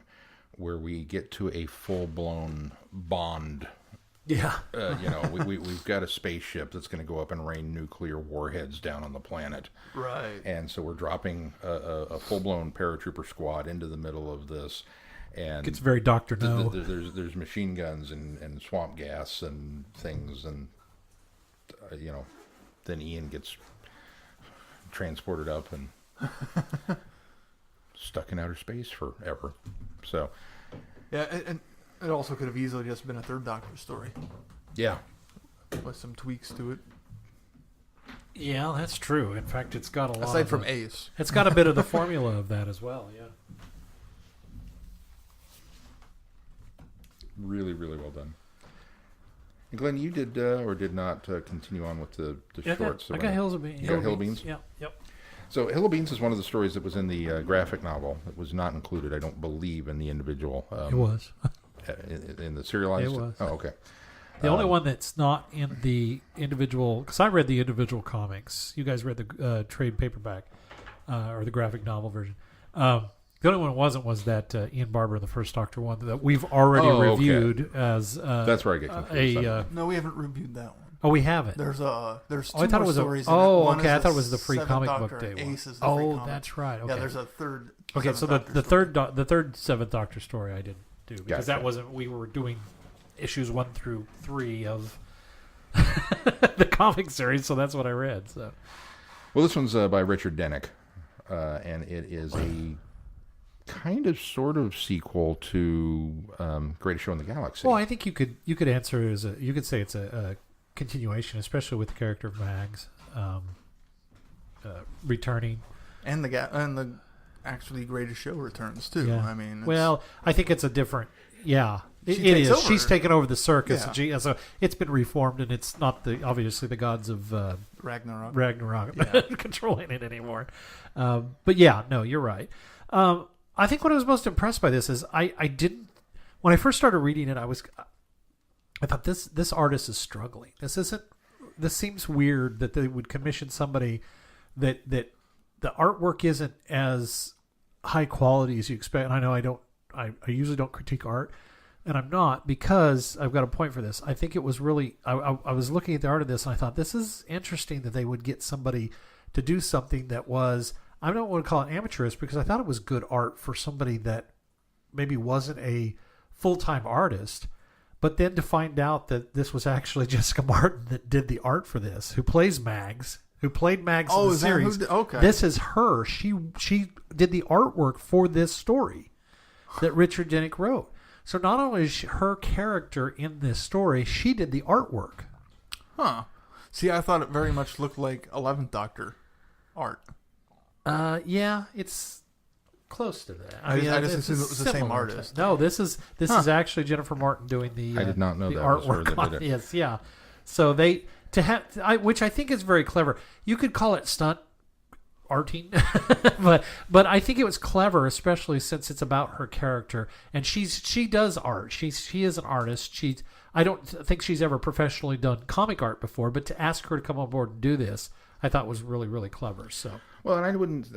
where we get to a full-blown Bond. Yeah. We've got a spaceship that's going to go up and rain nuclear warheads down on the planet. Right. And so we're dropping a full-blown paratrooper squad into the middle of this. And it's very Dr. No. There's machine guns and swamp gas and things. And, then Ian gets transported up and stuck in outer space forever. So. Yeah, and it also could have easily just been a Third Doctor story. Yeah. With some tweaks to it. Yeah, that's true. In fact, it's got a lot. Aside from Ace. It's got a bit of the formula of that as well, yeah. Really, really well done. And Glenn, you did or did not continue on with the shorts? I got Hill of Beans. You got Hill of Beans? Yeah, yep. So Hill of Beans is one of the stories that was in the graphic novel. It was not included, I don't believe, in the individual. It was. In the serialized? It was. Oh, okay. The only one that's not in the individual, because I read the individual comics. You guys read the trade paperback or the graphic novel version. The only one it wasn't was that Ian Barber, the First Doctor one that we've already reviewed as. That's where I get confused. No, we haven't reviewed that one. Oh, we haven't. There's two I thought more it was stories. I thought it was the free comic Doctor, book day one. Ace is the free comic. That's right. Okay. Yeah, there's a third. Okay, so the third Seventh Doctor story I didn't do because that wasn't. We were doing issues 1 through 3 of the comic series, so that's what I read. So, well, this one's by Richard Denick, and it is a kind of sort of sequel to Greatest Show in the Galaxy. Well, I think you could answer it as you could say it's a continuation, especially with the character of Mags returning, and the actually Greatest Show returns too. Yeah. I mean, I think it's a different. Yeah, it is. Over. She's taken over the circus. Yeah. So it's been reformed, and it's not obviously the gods of Ragnarok controlling it anymore. But yeah, no, you're right. I think what I was most impressed by this is I didn't when I first started reading it. I thought this artist is struggling. This seems weird that they would commission somebody that the artwork isn't as high quality as you expect. And I know I usually don't critique art, and I'm not, because I've got a point for this. I think it was really I was looking at the art of this and I thought this is interesting that they would get somebody to do something that was, I don't want to call it amateurish, because I thought it was good art for somebody that maybe wasn't a full-time artist. But then to find out that this was actually Jessica Martin that did the art for this, who plays Mags, who played Mags in the series. Okay. This is her. She did the artwork for this story that Richard Denick wrote. So not only is her character in this story, she did the artwork. Huh. See, I thought it very much looked like 11th Doctor art. Yeah, it's close to that. I just assumed it was the same artist. No, this is actually Jennifer Martin doing the. I did not know the that artwork was her that did it. Yes, yeah. So which I think is very clever. You could call it stunt arting, but I think it was clever, especially since it's about her character, and she does art. She is an artist. I don't think she's ever professionally done comic art before, but to ask her to come on board and do this, I thought was really, really clever. So, Well, and I wouldn't.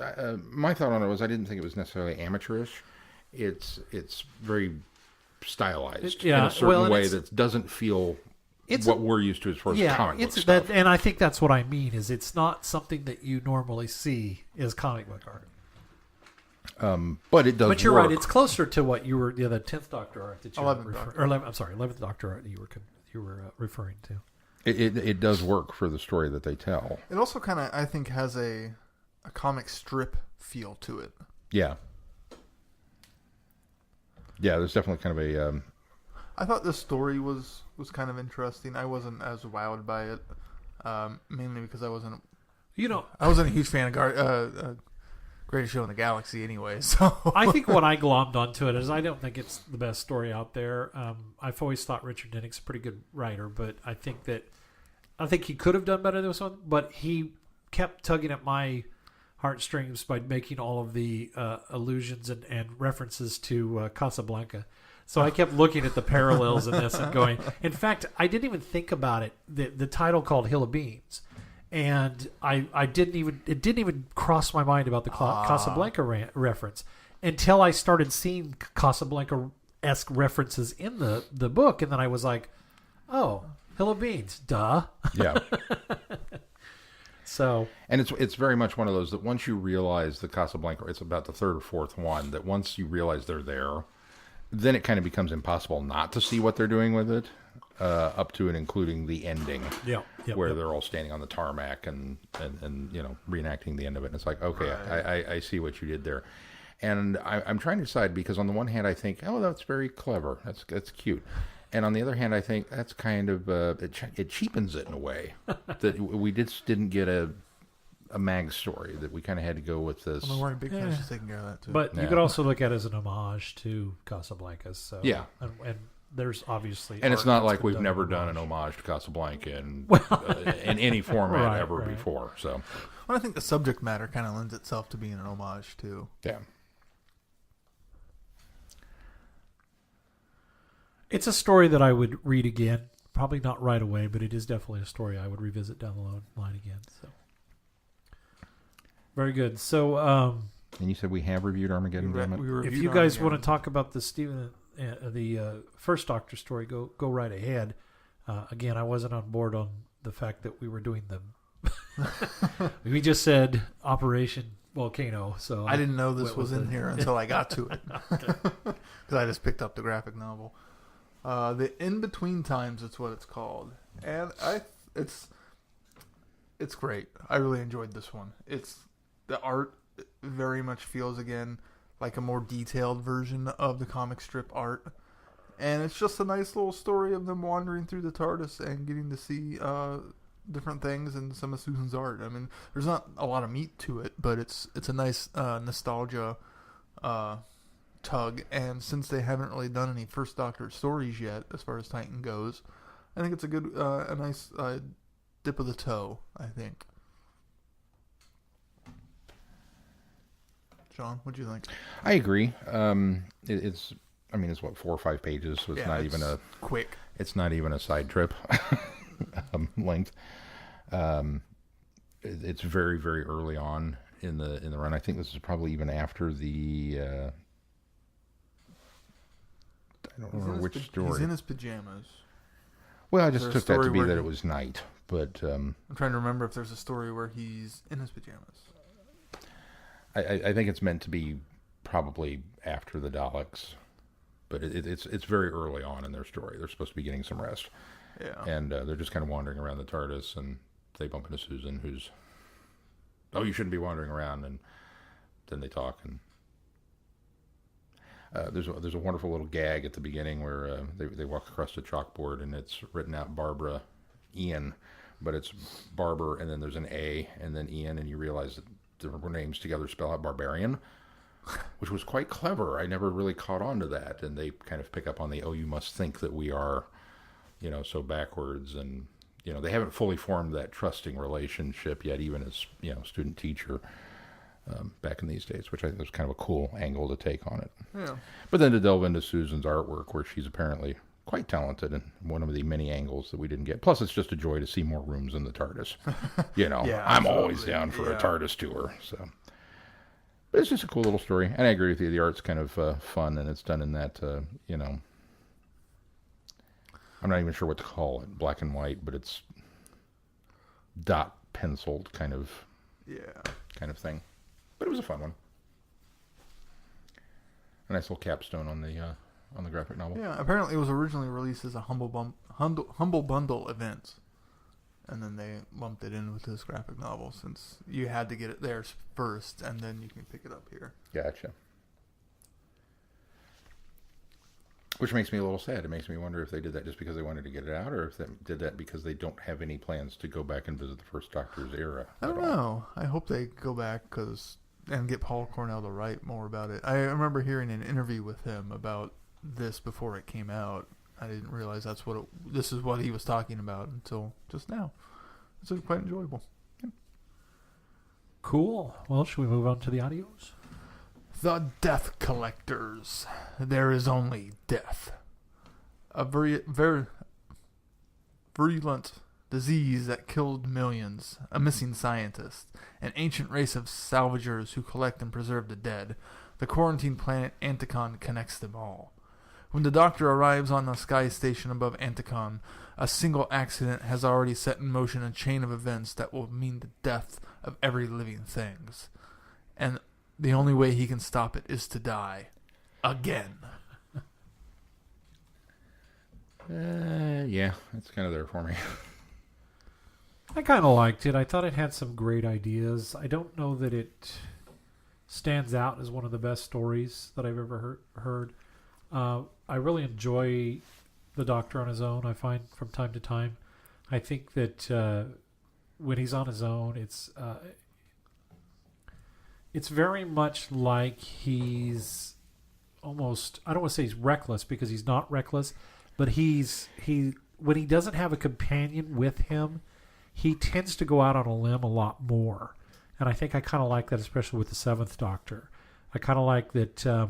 My thought on it was I didn't think it was necessarily amateurish. It's very stylized in a certain way that doesn't feel what we're used to as far as comic book stuff. And I think that's what I mean. Is it's not something that you normally see as comic book art. But it does. But you're work. right. It's closer to what you were the 10th Doctor art that you 11th were referring. Doctor. Or 11, I'm sorry, 11th Doctor art that you were referring to. It does work for the story that they tell. It also kind of, I think, has a comic strip feel to it. Yeah. Yeah, there's definitely kind of a. I thought the story was kind of interesting. I wasn't as wowed by it, mainly because I wasn't a huge fan of Greatest Show in the Galaxy anyway. So I think what I glommed onto it is I don't think it's the best story out there. I've always thought Richard Dennick's a pretty good writer, but I think he could have done better than this one. But he kept tugging at my heartstrings by making all of the allusions and references to Casablanca. So I kept looking at the parallels in this and going. In fact, I didn't even think about it. The title called Hill of Beans, and it didn't even cross my mind about the Casablanca reference until I started seeing Casablanca-esque references in the book, and then I was like, "Oh, Hill of Beans, duh." Yeah. So, and it's very much one of those that once you realize the Casablanca, it's about the third or fourth one, that once you realize they're there, then it kind of becomes impossible not to see what they're doing with it, up to and including the ending, where they're all standing on the tarmac and reenacting the end of it. And it's like, okay, right. I see what you did there. And I'm trying to decide, because on the one hand I think, oh, that's very clever, that's cute. And on the other hand, I think that's kind of it cheapens it in a way that we didn't get a mag story, that we kind of had to go with this. Well, wearing Big Fish is taking care of that too. But you could also look at it as an homage to Casablanca. So yeah, and there's obviously, and it's not like we've never done an homage to Casablanca in any format ever before. So, well, I think the subject matter kind of lends itself to being an homage too. Yeah. It's a story that I would read again. Probably not right away, but it is definitely a story I would revisit down the line again. So, very good. So, and you said we have reviewed Armageddon. If you guys want to talk about the first Doctor story, go right ahead. Again, I wasn't on board on the fact that we were doing them. We just said Operation Volcano, so I didn't know this was in here until I got to it, because I just picked up the graphic novel. The In Between Times, it's what it's called, and it's great. I really enjoyed this one. The art very much feels again like a more detailed version of the comic strip art, and it's just a nice little story of them wandering through the TARDIS and getting to see different things and some of Susan's art. I mean, there's not a lot of meat to it, but it's a nice nostalgia tug, and since they haven't really done any First Doctor stories yet as far as Titan goes, I think it's a nice dip of the toe, I think. John, what do you think? I agree. It's what, 4 or 5 pages, so it's not even quick. It's not even a side trip length. It's very, very early on in the run. I think this is probably even after the I don't remember which story. He's in his pajamas. Well, I just took that to be that it was night, but I'm trying to remember if there's a story where he's in his pajamas. I think it's meant to be probably after the Daleks, but it's very early on in their story. They're supposed to be getting some rest, and they're just kind of wandering around the TARDIS, and they bump into Susan, who's, "Oh, you shouldn't be wandering around," and then they talk, and there's a wonderful little gag at the beginning where they walk across the chalkboard, and it's written out Barbara Ian, but it's Barber, and then there's an A, and then Ian, and you realize that the names together spell out barbarian, which was quite clever. I never really caught on to that, and they kind of pick up on the, oh, you must think that we are, so backwards, and they haven't fully formed that trusting relationship yet, even as student teacher back in these days, which I think was kind of a cool angle to take on it. Yeah. But then to delve into Susan's artwork, where she's apparently quite talented in one of the many angles that we didn't get. Plus, it's just a joy to see more rooms in the TARDIS. Yeah, I'm absolutely. always down for a TARDIS tour. So, but it's just a cool little story, and I agree with you. The art's kind of fun, and it's done in that I'm not even sure what to call it, black and white, but it's dot penciled kind of thing. But it was a fun one. A nice little capstone on the graphic novel. Yeah, apparently it was originally released as a humble bundle event, and then they lumped it in with this graphic novel since you had to get it there first, and then you can pick it up here. Gotcha. Which makes me a little sad. It makes me wonder if they did that just because they wanted to get it out, or if they did that because they don't have any plans to go back and visit the first Doctor's era. I don't know. I hope they go back and get Paul Cornell to write more about it. I remember hearing an interview with him about this before it came out. I didn't realize this is what he was talking about until just now. It's quite enjoyable. Yeah. Cool. Well, should we move on to the audios? The Death Collectors. There is only death. A virulent disease that killed millions. A missing scientist. An ancient race of salvagers who collect and preserve the dead. The quarantine planet Anticon connects them all. When the Doctor arrives on the sky station above Anticon, a single accident has already set in motion a chain of events that will mean the death of every living thing. And the only way he can stop it is to die. Again. Yeah, it's kind of there for me. I kind of liked it. I thought it had some great ideas. I don't know that it stands out as one of the best stories that I've ever heard. I really enjoy the Doctor on his own, I find, from time to time. I think that when he's on his own, it's very much like he's almost, I don't want to say he's reckless because he's not reckless, but when he doesn't have a companion with him, he tends to go out on a limb a lot more. And I think I kind of like that, especially with the Seventh Doctor. I kind of like that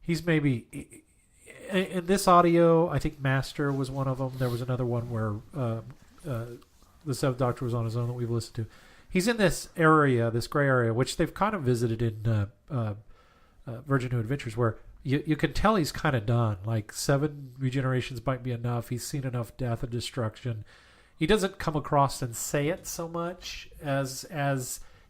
he's maybe, in this audio, I think Master was one of them. There was another one where the Seventh Doctor was on his own that we've listened to. He's in this area, this gray area, which they've kind of visited in Virgin New Adventures, where you can tell he's kind of done. Like 7 regenerations might be enough. He's seen enough death and destruction. He doesn't come across and say it so much as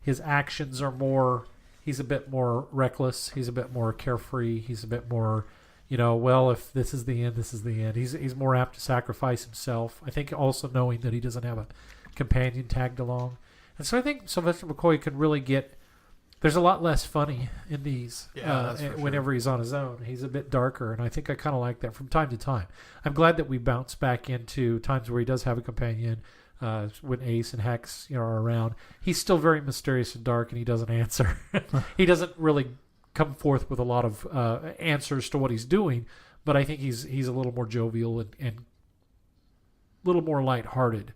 his actions are more. He's a bit more reckless. He's a bit more carefree. He's a bit more, well, if this is the end, this is the end. He's more apt to sacrifice himself. I think also knowing that he doesn't have a companion tagged along. And so I think Sylvester McCoy can really get. There's a lot less funny in these whenever he's on his own. He's a bit darker, and I think I kind of like that from time to time. I'm glad that we bounce back into times where he does have a companion. When Ace and Hex are around, he's still very mysterious and dark, and he doesn't answer. He doesn't really come forth with a lot of answers to what he's doing, but I think he's a little more jovial and a little more lighthearted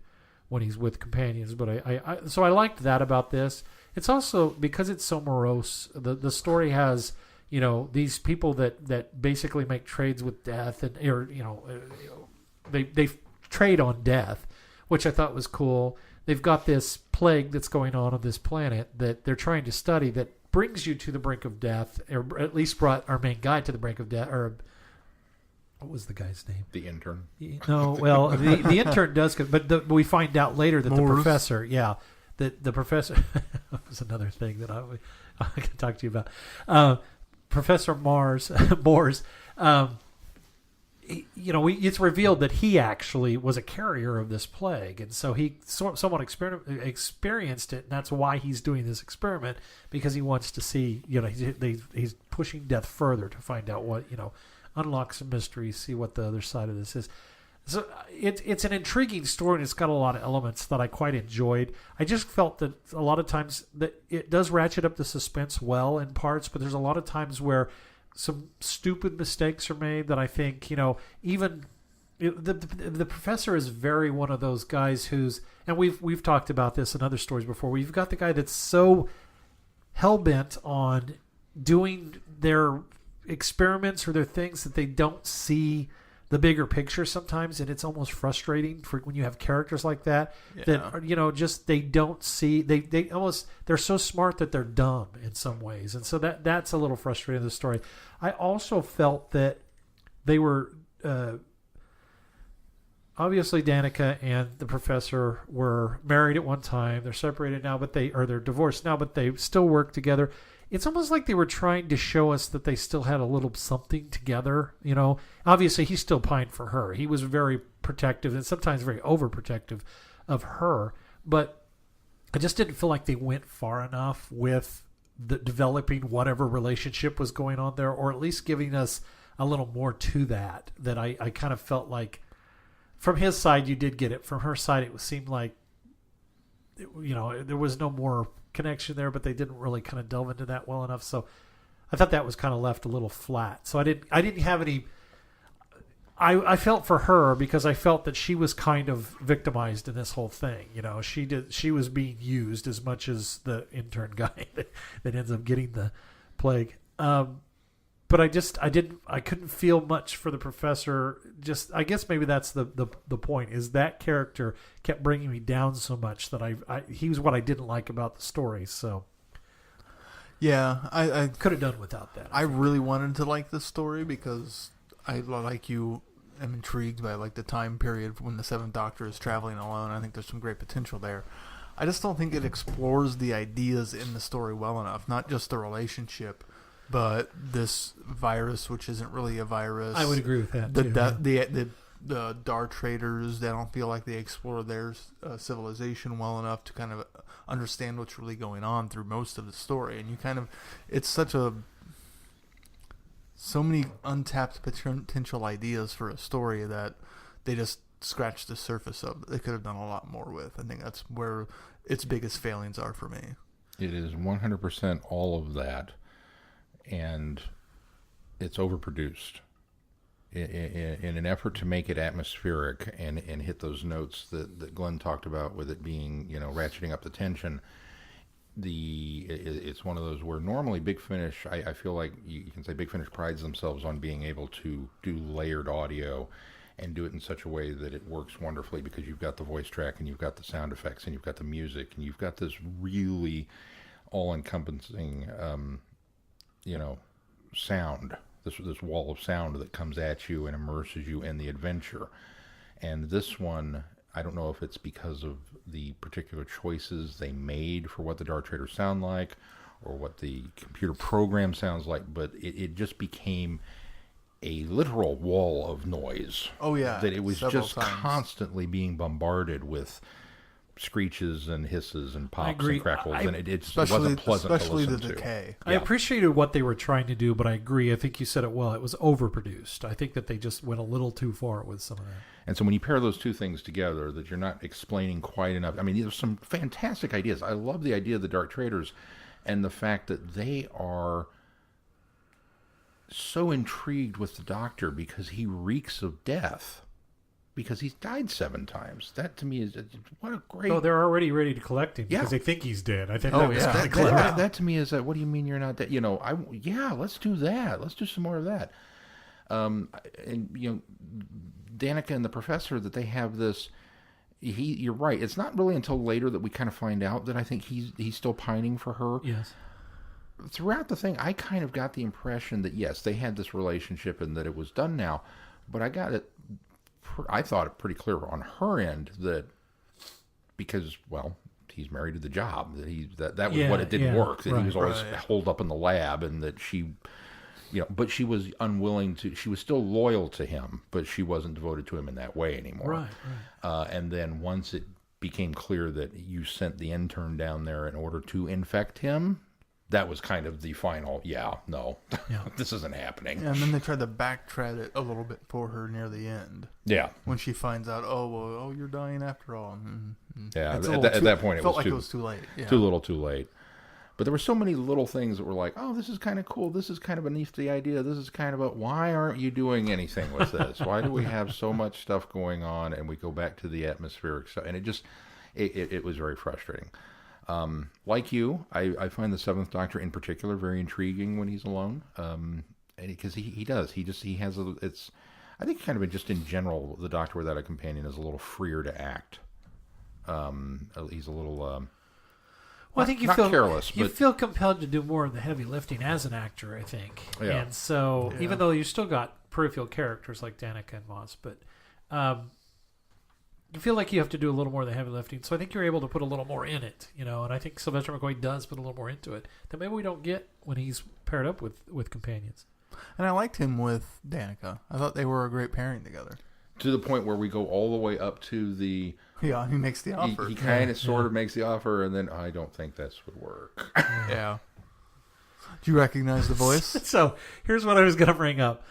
when he's with companions. But so I liked that about this. It's also because it's so morose. The story has these people that basically make trades with death, and they trade on death, which I thought was cool. They've got this plague that's going on this planet that they're trying to study that brings you to the brink of death, or at least brought our main guy to the brink of death. Or what was the guy's name? The intern. No, well, the intern does, but we find out later that the professor, the professor was another thing that I can talk to you about. Professor Morse. It's revealed that he actually was a carrier of this plague, and so he somewhat experienced it, and that's why he's doing this experiment, because he wants to see, he's pushing death further to find out what, unlock some mysteries, see what the other side of this is. So it's an intriguing story, and it's got a lot of elements that I quite enjoyed. I just felt that a lot of times that it does ratchet up the suspense well in parts, but there's a lot of times where some stupid mistakes are made that I think, even the professor is very one of those guys who's, and we've talked about this in other stories before, where you've got the guy that's so hell-bent on doing their experiments or their things that they don't see the bigger picture sometimes, and it's almost frustrating for when you have characters like that that just they don't see they almost they're so smart that they're dumb in some ways, and so that's a little frustrating in the story. I also felt that they were obviously Danica and the professor were married at one time. They're separated now, they're divorced now, but they still work together. It's almost like they were trying to show us that they still had a little something together. Obviously he still pined for her. He was very protective and sometimes very overprotective of her. But I just didn't feel like they went far enough with the developing whatever relationship was going on there, or at least giving us a little more to that I kind of felt like from his side you did get it. From her side it seemed like there was no more connection there, but they didn't really kind of delve into that well enough. So I thought that was kind of left a little flat. So I didn't have any. I felt for her because I felt that she was kind of victimized in this whole thing. She was being used as much as the intern guy that ends up getting the plague. But I couldn't feel much for the professor. Just, I guess maybe that's the point, is that character kept bringing me down so much that he was what I didn't like about the story. So yeah, I could have done without that. I really wanted to like this story because I, like you, am intrigued by like the time period when the Seventh Doctor is traveling alone. I think there's some great potential there. I just don't think it explores the ideas in the story well enough. Not just the relationship, but this virus, which isn't really a virus. I would agree with that. The Dar traders, they don't feel like they explore their civilization well enough to kind of understand what's really going on through most of the story. And it's so many untapped potential ideas for a story that they just scratched the surface of that they could have done a lot more with. I think that's where its biggest failings are for me. It is 100% all of that. And it's overproduced in an effort to make it atmospheric and hit those notes that Glenn talked about, with it being, ratcheting up the tension. It's one of those where normally Big Finish, I feel like you can say Big Finish prides themselves on being able to do layered audio and do it in such a way that it works wonderfully, because you've got the voice track and you've got the sound effects and you've got the music and you've got this really all-encompassing sound, this wall of sound that comes at you and immerses you in the adventure. And this one, I don't know if it's because of the particular choices they made for what the Dart Traders sound like or what the computer program sounds like, but it just became a literal wall of noise. Oh yeah, that it was just times. Constantly being bombarded with screeches and hisses and pops and crackles, and it wasn't pleasant especially to listen the to. decay. I appreciated what they were trying to do, but I agree. I think you said it well. It was overproduced. I think that they just went a little too far with some of that. And so when you pair those two things together, that you're not explaining quite enough. I mean, there's some fantastic ideas. I love the idea of the Dark Traders and the fact that they are so intrigued with the Doctor because he reeks of death. Because he's died 7 times. That to me is what a great. Oh, they're already ready to collect him because they think he's dead. I think that was kind of clever. That to me is what do you mean you're not dead? Let's do that. Let's do some more of that. And Danica and the Professor, that they have this. You're right. It's not really until later that we kind of find out that I think he's still pining for her. Yes. Throughout the thing, I kind of got the impression that yes, they had this relationship and that it was done now, but I thought it pretty clear on her end that because, well, he's married to the job, that was what it didn't work, that he was always holed up in the lab, and that she, but she was unwilling she was still loyal to him, but she wasn't devoted to him in that way anymore. Right. And then once it became clear that you sent the intern down there in order to infect him, that was kind of the final, this isn't happening. Yeah, and then they tried to backtrack it a little bit for her near the end. Yeah. When she finds out, you're dying after all. Yeah, at that point it was too late. Yeah. Too little, too late. But there were so many little things that were like, oh, this is kind of cool. This is kind of a nifty idea. This is kind of why aren't you doing anything with this? Why do we have so much stuff going on? And we go back to the atmospheric stuff. And it was very frustrating. Like you, I find the Seventh Doctor in particular very intriguing when he's alone, and because he has I think kind of just in general, the Doctor without a companion is a little freer to act. He's a little well, I think you not feel careless, you but feel compelled to do more of the heavy lifting as an actor, I think. Yeah. And so Yeah. even though you still got peripheral characters like Danica and Moss, but you feel like you have to do a little more of the heavy lifting. So I think you're able to put a little more in it, and I think Sylvester McCoy does put a little more into it that maybe we don't get when he's paired up with companions. And I liked him with Danica. I thought they were a great pairing together. to the point where we go all the way up to the... Yeah, he makes the offer. He kind of sort of makes the offer, and then I don't think this would work. Yeah. Do you recognize the voice? So here's what I was going to bring up.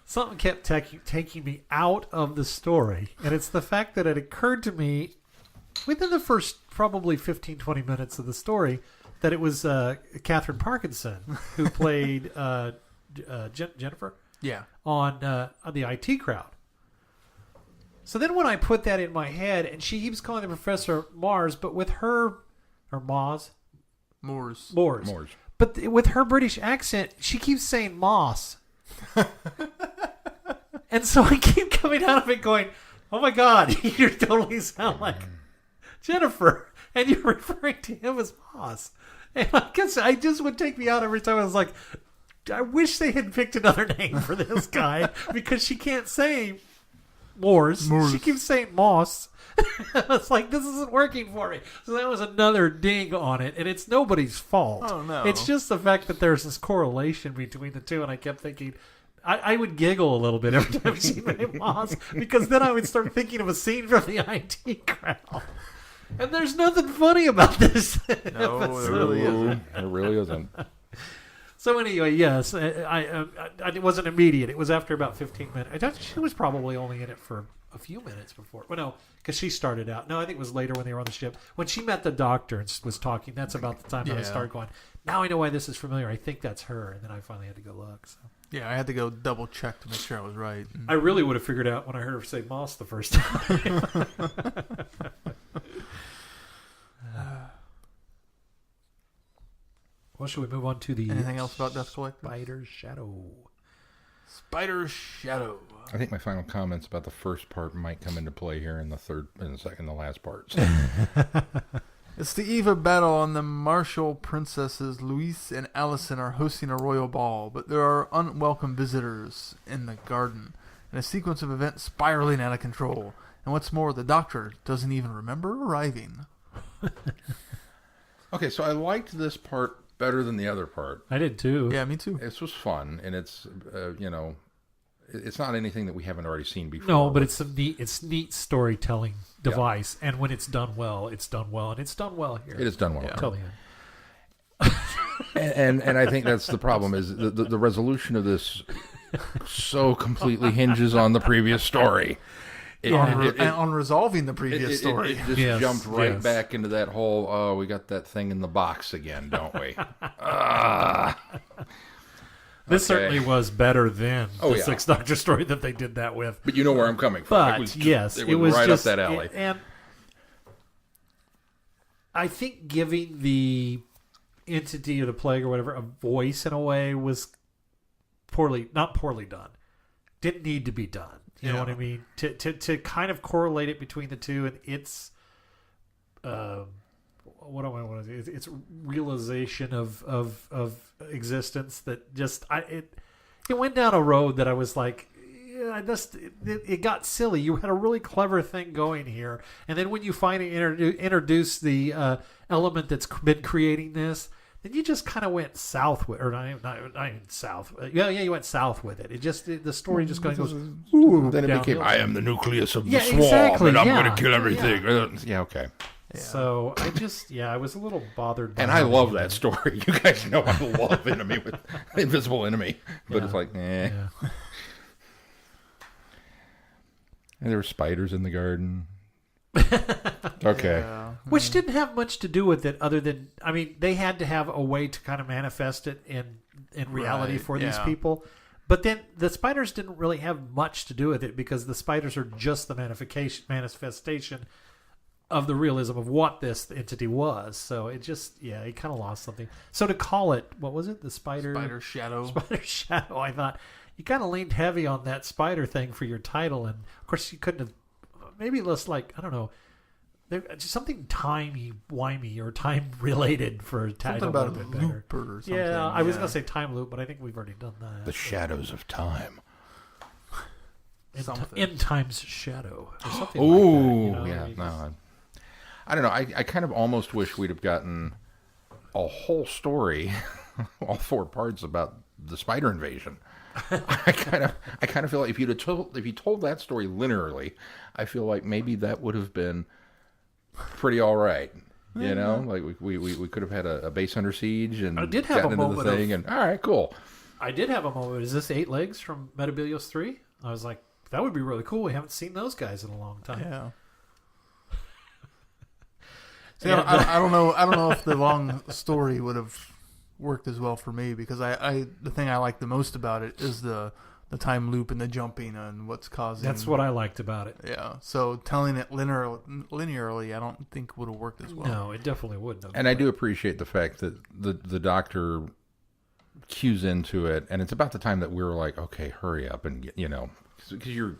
Something kept taking me out of the story, and it's the fact that it occurred to me within the first probably 15, 20 minutes of the story that it was Catherine Parkinson who played Jennifer Yeah. on the IT Crowd. So then when I put that in my head, and she keeps calling the Professor Mars, but with her, or Moz? Moores. Moores. But with her British accent, she keeps saying Moss. And so I keep coming out of it going, oh my God, you totally sound like Jennifer. And you're referring to him as Moss. And I guess I just would take me out every time. I was like, I wish they had picked another name for this guy because she can't say Moors. She keeps saying Moss. It's like, this isn't working for me. So that was another ding on it, and it's nobody's fault. Oh, no. It's just the fact that there's this correlation between the two, and I kept thinking, I would giggle a little bit every time she made Moss, because then I would start thinking of a scene from the IT Crowd. And there's nothing funny about this No, episode. it really isn't. It really isn't. So anyway, yes, it wasn't immediate. It was after about 15 minutes. I thought she was probably only in it for a few minutes before. Well, no, because she started out. No, I think it was later when they were on the ship. When she met the doctor and was talking, that's about the time that I Yeah. started going, now I know why this is familiar. I think that's her. And then I finally had to go look. So Yeah, I had to go double check to make sure I was right. I really would have figured out when I heard her say Moss the first time. Well, should we move on to the Anything else about Death Collector? Spider's Shadow? Spider's Shadow. I think my final comments about the first part might come into play here in the last part. It's the eve of battle, and the martial princesses Louise and Allison are hosting a royal ball, but there are unwelcome visitors in the garden, and a sequence of events spiraling out of control. And what's more, the Doctor doesn't even remember arriving. Okay, so I liked this part better than the other part. I did too. Yeah, me too. This was fun, and it's it's not anything that we haven't already seen before. No, but it's neat storytelling device, and when it's done well, and it's done well here. It is done well. Yeah. Till the end. And I think that's the problem is the resolution of this so completely hinges on the previous story. On resolving the previous story. It just Yes, jumped right yes. back into that whole, oh, we got that thing in the box again, don't we? This Okay. certainly was better than Oh, the yeah. Sixth Doctor story that they did that with. But you know where I'm coming from. But yes, it was right just, up that alley. And I think giving the entity or the plague or whatever a voice in a way was not poorly done. Didn't need to be done. You know what I mean? To kind of correlate it between the two and its what do I want to say? Its realization of existence that just it went down a road that I was like, yeah, it got silly. You had a really clever thing going here, and then when you finally introduce the element that's been creating this, then you just kind of went south with, or not even south. You went south with it. It just the story just kind of goes. Ooh, Then it became, downhill. I am the nucleus of the Yeah, swarm, exactly, and I'm yeah. going to kill everything. Yeah, okay. Yeah. So I was a little bothered by And I love that story. You guys know I love Enemy with Invisible Enemy. But Yeah. it's like, Yeah. And there were spiders in the garden. Okay. Yeah. Which didn't have much to do with it other than, I mean, they had to have a way to kind of manifest it in reality Right, for these yeah. people. But then the spiders didn't really have much to do with it because the spiders are just the manifestation of the realism of what this entity was. So it just, it kind of lost something. So to call it, what was it? The Spider Spider's Shadow. Spider Shadow, I thought, you kind of leaned heavy on that spider thing for your title, and of course you couldn't have. Maybe less like I don't know. Just something timey-wimey or time-related for a title. Something about a a bit better. loop or something. Yeah, I was going to say time loop, but I think we've already done that. The shadows of time. In Time's Shadow. Or something Ooh, like that, yeah. just- No, I don't know. I kind of almost wish we'd have gotten a whole story, all 4 parts about the spider invasion. I kind of feel like if you told that story linearly, I feel like maybe that would have been pretty all right. You know, like we could have had a base under siege and I did have gotten a into the moment thing, and all right, cool. I did have a moment. Is this 8 Legs from Metabilios 3? I was like, that would be really cool. We haven't seen those guys in a long time. Yeah. See, I don't know. I don't know if the long story would have worked as well for me because the thing I like the most about it is the time loop and the jumping and what's causing. That's what I liked about it. Yeah. So telling it linearly, I don't think would have worked as well. No, it definitely wouldn't have. And I do appreciate the fact that the doctor cues into it, and it's about the time that we were like, okay, hurry up, and because you're.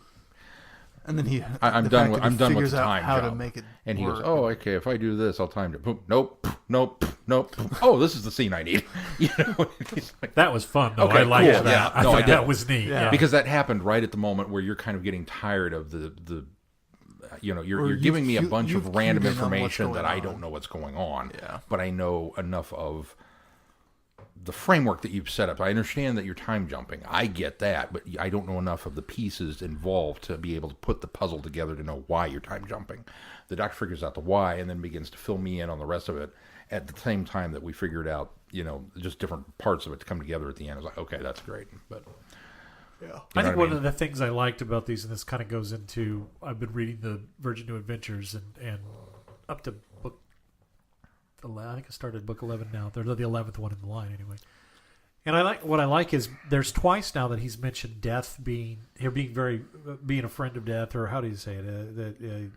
And then I'm done with figures the out time how jump. to make it. And he work. goes, oh, okay, if I do this, I'll time it. Boom, nope. Oh, this is the scene I need. He's like, that was fun, though. Okay, I liked cool. that. Yeah. I No, I thought did. that was neat. Yeah. Yeah. because that happened right at the moment where you're kind of getting tired of the you're giving me a bunch you've of random cued in on what's information that going I on. don't know what's going on. Yeah. But I know enough of the framework that you've set up. I understand that you're time jumping. I get that, but I don't know enough of the pieces involved to be able to put the puzzle together to know why you're time jumping. The doctor figures out the why and then begins to fill me in on the rest of it at the same time that we figured out, just different parts of it to come together at the end. I was like, okay, that's great. But Yeah. I think one mean? of the things I liked about these, and this kind of goes into, I've been reading the Virgin New Adventures and up to book, I think I started book 11 now. They're the 11th one in the line anyway. And what I like is there's twice now that he's mentioned death being a friend of death, or how do you say it?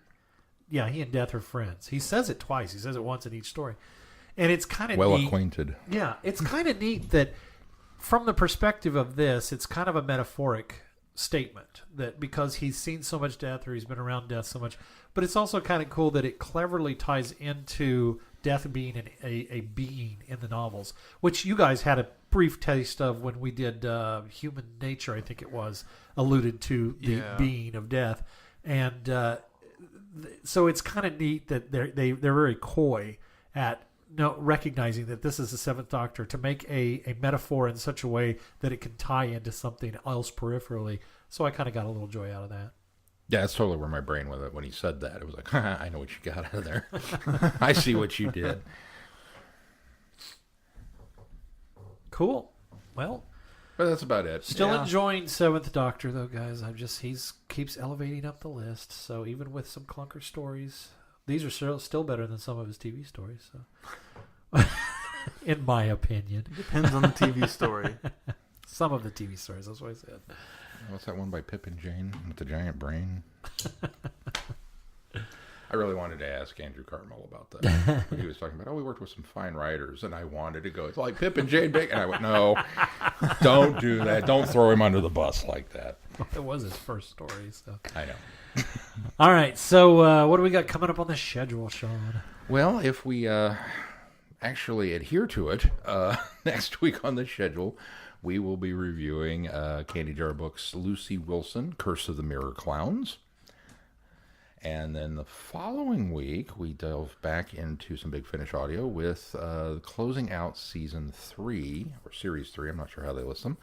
Yeah, he and death are friends. He says it twice. He says it once in each story. And it's kind of well neat. acquainted. Yeah, it's kind of neat that from the perspective of this, it's kind of a metaphoric statement that because he's seen so much death or he's been around death so much, but it's also kind of cool that it cleverly ties into death being a being in the novels, which you guys had a brief taste of when we did Human Nature, I think it was, alluded to the being of death. And so it's kind of neat that they're very coy at recognizing that this is the Seventh Doctor to make a metaphor in such a way that it can tie into something else peripherally. So I kind of got a little joy out of that. Yeah, that's totally where my brain went when he said that. It was like, I know what you got out of there. I see what you did. Cool. Well, But that's about it. still enjoying Seventh Doctor though, guys. He's keeps elevating up the list. So even with some clunker stories, these are still better than some of his TV stories. So, in my opinion, Depends on the TV story. some of the TV stories. That's what I said. What's that one by Pip and Jane with the giant brain? I really wanted to ask Andrew Cartmel about that. He was talking about, we worked with some fine writers, and I wanted to go, it's like Pip and Jane Bacon. And I went, no, don't do that. Don't throw him under the bus like that. It was his first story. So I know. all right. So what do we got coming up on the schedule, Sean? Well, if we actually adhere to it, next week on the schedule, we will be reviewing Candy Jar Books' Lucy Wilson, Curse of the Mirror Clowns. And then the following week, we delve back into some Big Finish audio with closing out Season 3, or Series 3, I'm not sure how they list them,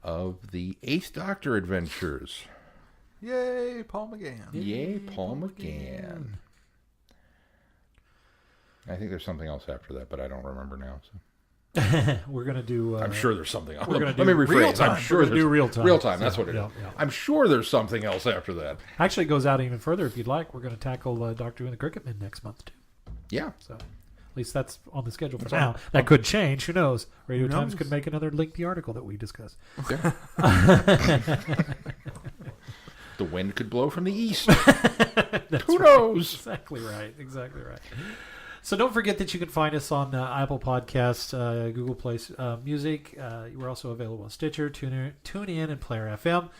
of the Eighth Doctor Adventures. Yay, Paul McGann. Yay, Paul McGann. I think there's something else after that, but I don't remember now. So. We're gonna do. I'm sure there's something else. We're gonna Let me do rephrase. real time. I'm sure We're gonna there's do real time. Real time. That's what it is. Yeah. I'm sure there's something else after that. Actually, it goes out even further if you'd like. We're going to tackle Doctor Who and the Cricket Men next month too. Yeah. So at least that's on the schedule for That's now. on. That could change. Who knows? Radio Who Times knows? could make another lengthy article that we discuss. Okay. The wind could blow from the east. That's Who right. knows? Exactly right. Exactly right. So don't forget that you can find us on Apple Podcasts, Google Play Music. We're also available on Stitcher, TuneIn, and Player FM.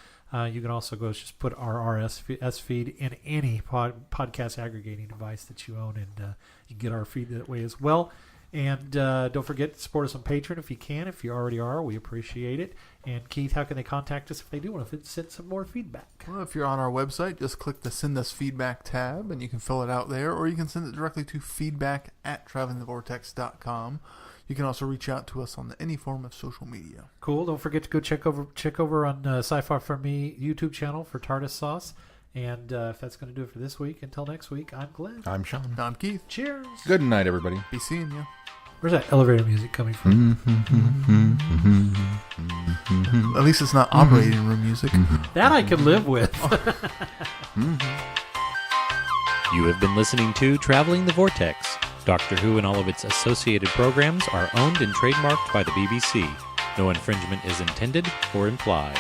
You can also just put our RSS feed in any podcast aggregating device that you own, and you can get our feed that way as well. And don't forget to support us on Patreon if you can. If you already are, we appreciate it. And Keith, how can they contact us if they do want to send some more feedback? Well, if you're on our website, just click the Send Us Feedback tab, and you can fill it out there, or you can send it directly to feedback@travelingthevortex.com. You can also reach out to us on any form of social media. Cool. Don't forget to go check over on Sci-Fi For Me YouTube channel for TARDIS Sauce. And if that's going to do it for this week, until next week, I'm Glenn. I'm Sean. I'm Keith. Cheers. Good night, everybody. Be seeing you. Where's that elevator music coming from? At least it's not operating room music. That I could live with. You have been listening to Traveling the Vortex. Doctor Who and all of its associated programs are owned and trademarked by the BBC. No infringement is intended or implied.